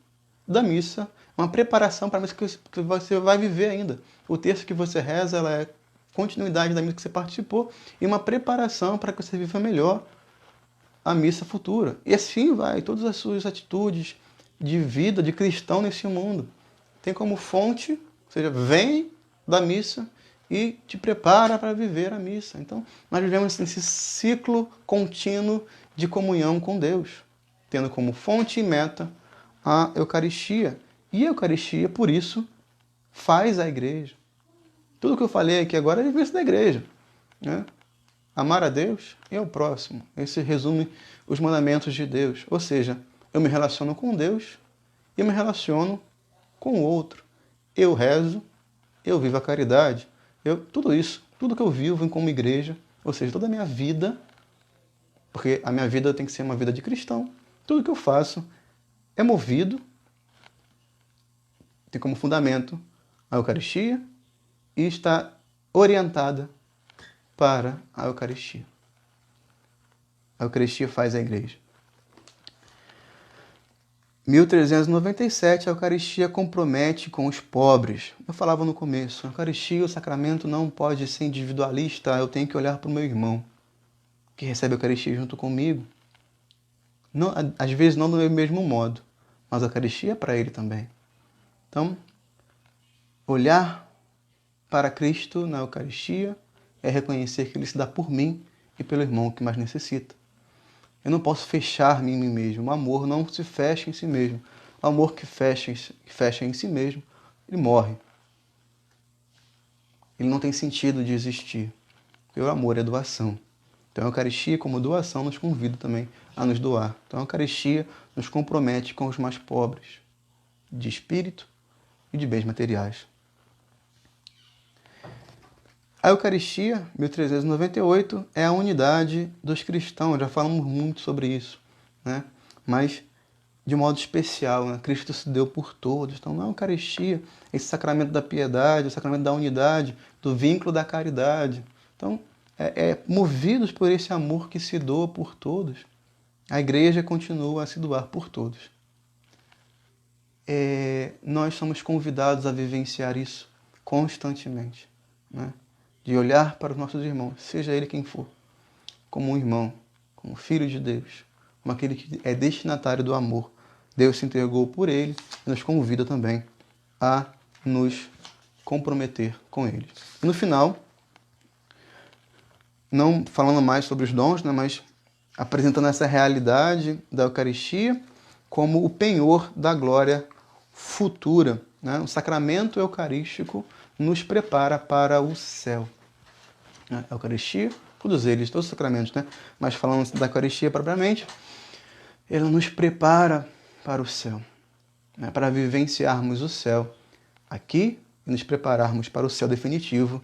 da missa, uma preparação para a missa que você vai viver ainda. O texto que você reza, ela é continuidade da missa que você participou e uma preparação para que você viva melhor a missa futura. E assim vai, todas as suas atitudes de vida, de cristão nesse mundo. Tem como fonte, ou seja, vem da missa e te prepara para viver a missa. Então, nós vivemos nesse ciclo contínuo de comunhão com Deus, tendo como fonte e meta a Eucaristia. E a Eucaristia, por isso, faz a igreja. Tudo que eu falei aqui agora é a vivência da igreja, né? Amar a Deus e ao próximo. Esse resume os mandamentos de Deus. Ou seja, eu me relaciono com Deus e eu me relaciono com o outro. Eu rezo, eu vivo a caridade. Tudo isso, tudo que eu vivo como igreja, ou seja, toda a minha vida, porque a minha vida tem que ser uma vida de cristão, tudo que eu faço é movido, tem como fundamento a Eucaristia e está orientada para a Eucaristia. A Eucaristia faz a igreja. 1397, a Eucaristia compromete com os pobres. Eu falava no começo, a Eucaristia, o sacramento não pode ser individualista, eu tenho que olhar para o meu irmão, que recebe a Eucaristia junto comigo. Não, às vezes não do mesmo modo, mas a Eucaristia é para ele também. Então, olhar para Cristo na Eucaristia é reconhecer que Ele se dá por mim e pelo irmão que mais necessita. Eu não posso fechar-me em mim mesmo. O amor não se fecha em si mesmo. O amor que fecha em si mesmo, ele morre. Ele não tem sentido de existir. Porque o amor é doação. Então a Eucaristia, como doação, nos convida também a nos doar. Então a Eucaristia nos compromete com os mais pobres, de espírito e de bens materiais. A Eucaristia, 1398, é a unidade dos cristãos, já falamos muito sobre isso, né? Mas de modo especial, né? Cristo se deu por todos. Então, na Eucaristia, esse sacramento da piedade, o sacramento da unidade, do vínculo da caridade. Então, movidos por esse amor que se doa por todos, a Igreja continua a se doar por todos. Nós somos convidados a vivenciar isso constantemente, né? De olhar para os nossos irmãos, seja ele quem for, como um irmão, como filho de Deus, como aquele que é destinatário do amor. Deus se entregou por ele e nos convida também a nos comprometer com ele. E no final, não falando mais sobre os dons, né, mas apresentando essa realidade da Eucaristia como o penhor da glória futura, né? O sacramento eucarístico nos prepara para o céu. A Eucaristia, todos os sacramentos, né? Mas falando da Eucaristia propriamente, ela nos prepara para o céu, né? Para vivenciarmos o céu aqui e nos prepararmos para o céu definitivo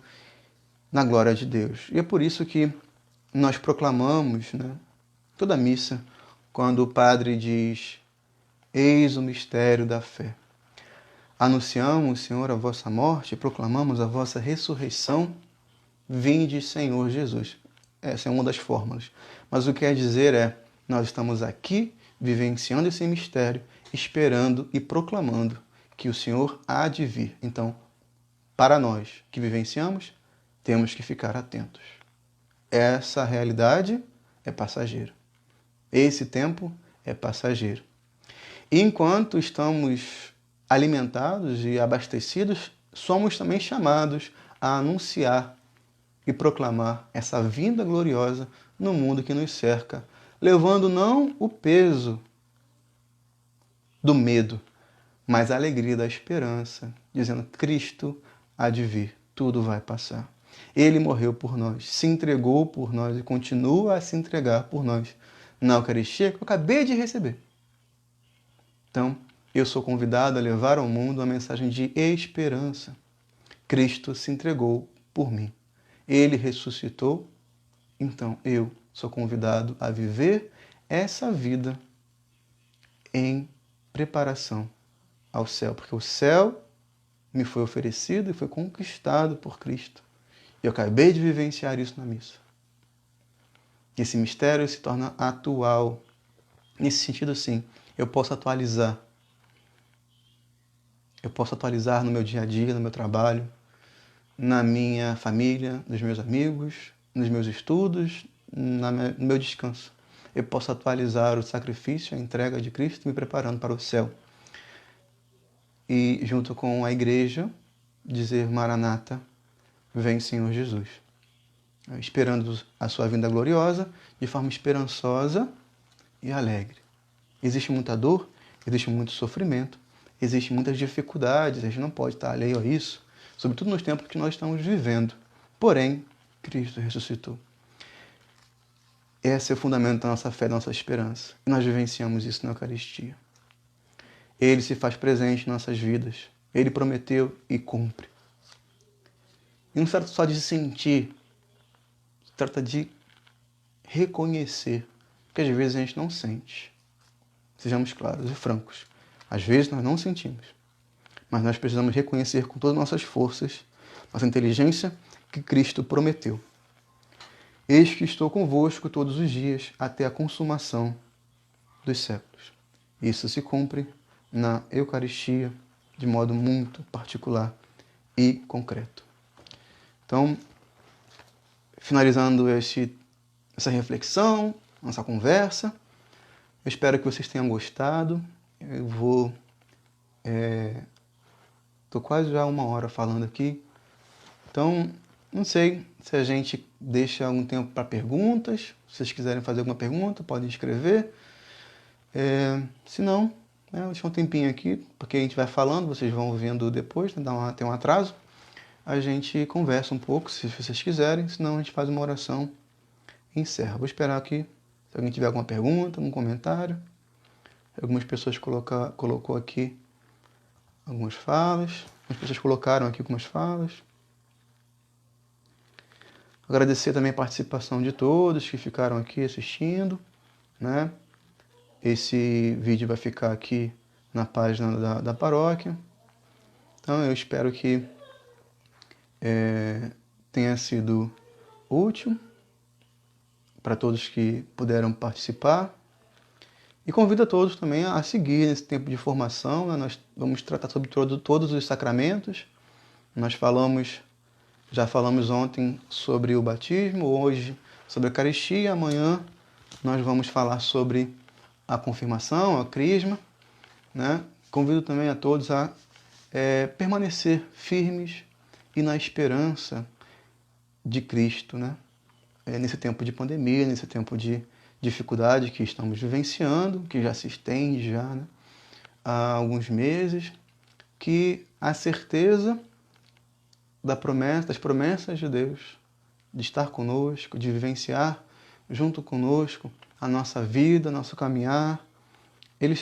na glória de Deus. E é por isso que nós proclamamos, né, toda a missa quando o padre diz: eis o mistério da fé. Anunciamos, Senhor, a vossa morte, proclamamos a vossa ressurreição. Vinde, Senhor Jesus. Essa é uma das fórmulas. Mas o que quer dizer é, nós estamos aqui, vivenciando esse mistério, esperando e proclamando que o Senhor há de vir. Então, para nós que vivenciamos, temos que ficar atentos. Essa realidade é passageira. Esse tempo é passageiro. Enquanto estamos alimentados e abastecidos, somos também chamados a anunciar e proclamar essa vinda gloriosa no mundo que nos cerca, levando não o peso do medo, mas a alegria da esperança, dizendo: Cristo há de vir, tudo vai passar. Ele morreu por nós, se entregou por nós e continua a se entregar por nós na Eucaristia que eu acabei de receber. Então, eu sou convidado a levar ao mundo uma mensagem de esperança. Cristo se entregou por mim. Ele ressuscitou, então eu sou convidado a viver essa vida em preparação ao céu, porque o céu me foi oferecido e foi conquistado por Cristo. E eu acabei de vivenciar isso na missa. Esse mistério se torna atual. Nesse sentido, sim, eu posso atualizar. Eu posso atualizar no meu dia a dia, no meu trabalho, na minha família, nos meus amigos, nos meus estudos, no meu descanso. Eu posso atualizar o sacrifício, a entrega de Cristo, me preparando para o céu. E, junto com a igreja, dizer: Maranata, vem Senhor Jesus. Esperando a sua vinda gloriosa, de forma esperançosa e alegre. Existe muita dor, existe muito sofrimento, existem muitas dificuldades, a gente não pode estar alheio a isso, sobretudo nos tempos que nós estamos vivendo. Porém, Cristo ressuscitou. Esse é o fundamento da nossa fé, da nossa esperança. E nós vivenciamos isso na Eucaristia. Ele se faz presente em nossas vidas. Ele prometeu e cumpre. E não se trata só de sentir, se trata de reconhecer, porque às vezes a gente não sente. Sejamos claros e francos. Às vezes nós não sentimos, mas nós precisamos reconhecer com todas as nossas forças, nossa inteligência, que Cristo prometeu. Eis que estou convosco todos os dias até a consumação dos séculos. Isso se cumpre na Eucaristia de modo muito particular e concreto. Então, finalizando essa reflexão, nossa conversa, eu espero que vocês tenham gostado. Eu vou... Estou quase já 1 hora falando aqui. Então, não sei se a gente deixa algum tempo para perguntas. Se vocês quiserem fazer alguma pergunta, podem escrever. Se não, deixa um tempinho aqui, porque a gente vai falando, vocês vão vendo depois, né? Tem um atraso. A gente conversa um pouco, se vocês quiserem, senão a gente faz uma oração e encerra. Vou esperar aqui, se alguém tiver alguma pergunta, algum comentário. Algumas pessoas colocou aqui algumas falas. Algumas pessoas colocaram aqui algumas falas. Agradecer também a participação de todos que ficaram aqui assistindo, né? Esse vídeo vai ficar aqui na página da paróquia. Então eu espero que tenha sido útil para todos que puderam participar. E convido a todos também a seguir nesse tempo de formação, né? Nós vamos tratar sobre todos os sacramentos. Nós já falamos ontem sobre o batismo, hoje sobre a Eucaristia, amanhã nós vamos falar sobre a confirmação, a crisma, né? Convido também a todos a permanecer firmes e na esperança de Cristo, né? Nesse tempo de pandemia, nesse tempo de dificuldade que estamos vivenciando, que já se estende né? Há alguns meses, que a certeza das promessas de Deus, de estar conosco, de vivenciar junto conosco a nossa vida, nosso caminhar,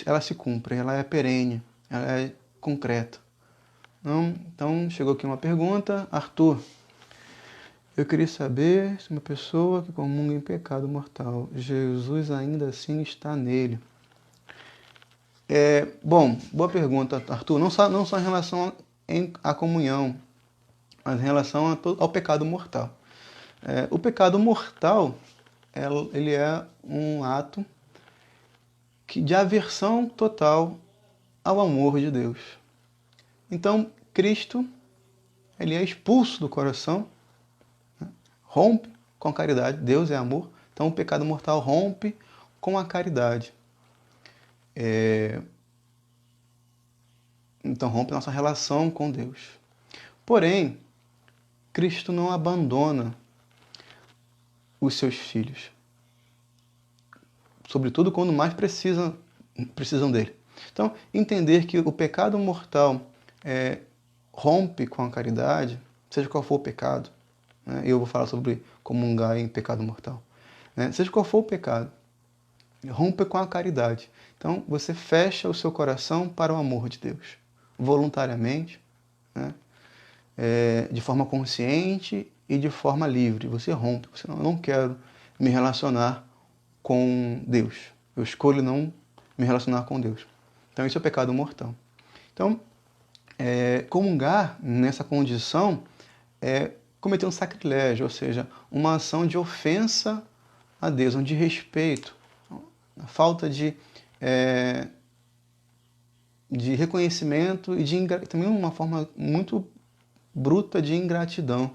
ela se cumpre, ela é perene, ela é concreta. Então, chegou aqui uma pergunta. Arthur, Eu queria saber se uma pessoa que comunga em pecado mortal, Jesus ainda assim está nele. Bom, boa pergunta, Arthur. Não só em relação à comunhão, mas em relação ao pecado mortal. O pecado mortal, ele é um ato de aversão total ao amor de Deus. Então, Cristo, ele é expulso do coração, né? Rompe com a caridade. Deus é amor. Então, o pecado mortal rompe com a caridade. Então, rompe nossa relação com Deus. Porém, Cristo não abandona os seus filhos, sobretudo quando mais precisam dele. Então, entender que o pecado mortal rompe com a caridade, seja qual for o pecado, né? Eu vou falar sobre comungar em pecado mortal, né? Seja qual for o pecado, rompe com a caridade. Então, você fecha o seu coração para o amor de Deus, voluntariamente, né? De forma consciente e de forma livre. Você rompe, eu não quero me relacionar com Deus. Eu escolho não me relacionar com Deus. Então, isso é o pecado mortal. Então, comungar nessa condição é cometer um sacrilégio, ou seja, uma ação de ofensa a Deus, de respeito, a falta de reconhecimento e também uma forma muito bruta de ingratidão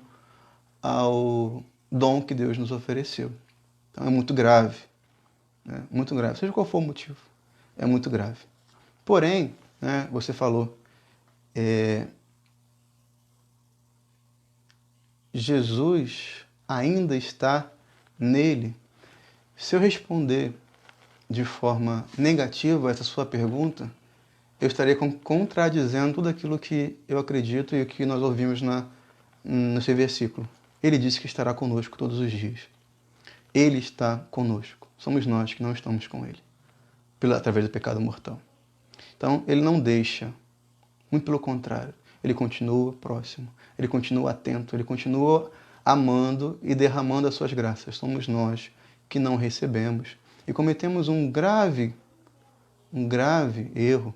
ao dom que Deus nos ofereceu. Então é muito grave, né? Muito grave, seja qual for o motivo, é muito grave. Porém, né, você falou, Jesus ainda está nele. Se eu responder de forma negativa a essa sua pergunta, eu estaria contradizendo tudo aquilo que eu acredito e o que nós ouvimos nesse versículo. Ele disse que estará conosco todos os dias. Ele está conosco. Somos nós que não estamos com ele, através do pecado mortal. Então, ele não deixa, muito pelo contrário, ele continua próximo, ele continua atento, ele continua amando e derramando as suas graças. Somos nós que não recebemos e cometemos um grave erro.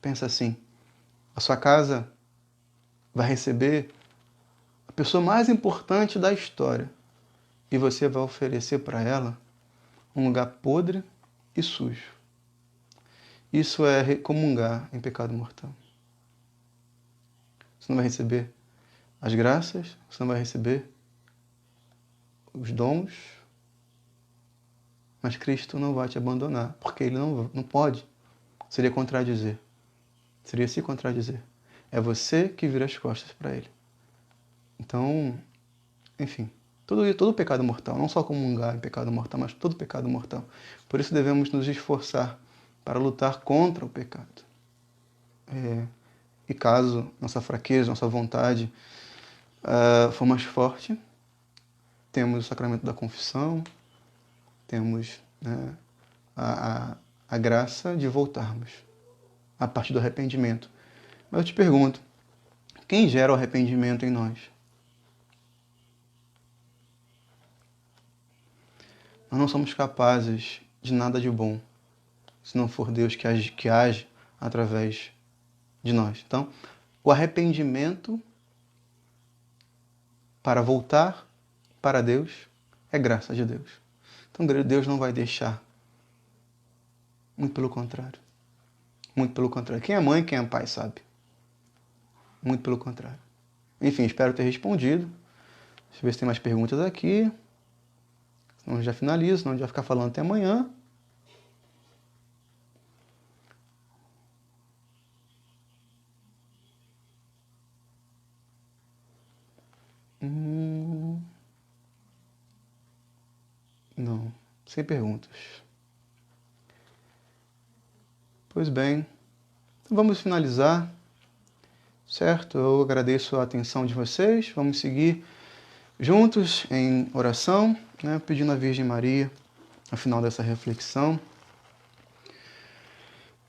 Pensa assim, a sua casa vai receber a pessoa mais importante da história e você vai oferecer para ela um lugar podre e sujo. Isso é comungar em pecado mortal. Você não vai receber as graças, você não vai receber os dons, mas Cristo não vai te abandonar, porque ele não pode. Seria contradizer. Seria se contradizer. É você que vira as costas para ele. Então, enfim, todo pecado mortal, não só comungar em pecado mortal, mas todo pecado mortal. Por isso devemos nos esforçar para lutar contra o pecado. E caso nossa fraqueza, nossa vontade for mais forte, temos o sacramento da confissão, temos, né, a graça de voltarmos a partir do arrependimento. Mas eu te pergunto, quem gera o arrependimento em nós? Nós não somos capazes de nada de bom, se não for Deus que age através de nós. Então, o arrependimento para voltar para Deus é graça de Deus. Então, Deus não vai deixar. Muito pelo contrário. Muito pelo contrário. Quem é mãe, quem é pai, sabe? Muito pelo contrário. Enfim, espero ter respondido. Deixa eu ver se tem mais perguntas aqui. Senão já finalizo, senão a gente vai ficar falando até amanhã. Não, sem perguntas. Pois bem, então vamos finalizar, certo? Eu agradeço a atenção de vocês. Vamos seguir juntos em oração, né? Pedindo à Virgem Maria, ao final dessa reflexão,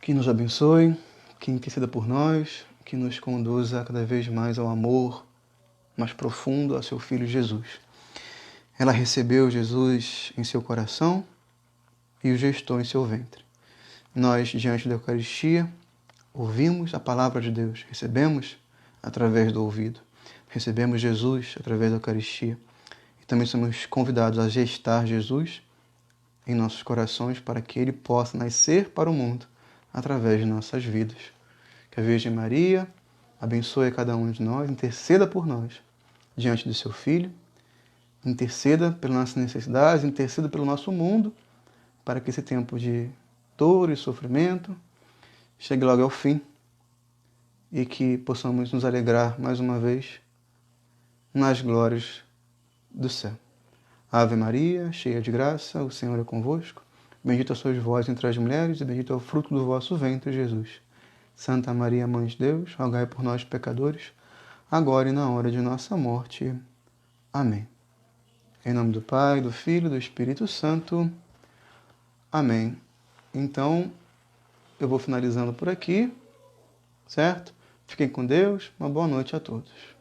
que nos abençoe, que interceda por nós, que nos conduza cada vez mais ao amor, mais profundo a seu Filho Jesus. Ela recebeu Jesus em seu coração e o gestou em seu ventre. Nós, diante da Eucaristia, ouvimos a palavra de Deus, recebemos através do ouvido, recebemos Jesus através da Eucaristia e também somos convidados a gestar Jesus em nossos corações para que Ele possa nascer para o mundo através de nossas vidas. Que a Virgem Maria abençoe cada um de nós, interceda por nós diante de seu Filho, interceda pelas nossas necessidades, interceda pelo nosso mundo, para que esse tempo de dor e sofrimento chegue logo ao fim e que possamos nos alegrar mais uma vez nas glórias do céu. Ave Maria, cheia de graça, o Senhor é convosco. Bendita sois vós entre as mulheres e bendito é o fruto do vosso ventre, Jesus. Santa Maria, Mãe de Deus, rogai por nós, pecadores, agora e na hora de nossa morte. Amém. Em nome do Pai, do Filho e do Espírito Santo. Amém. Então, eu vou finalizando por aqui, certo? Fiquem com Deus. Uma boa noite a todos.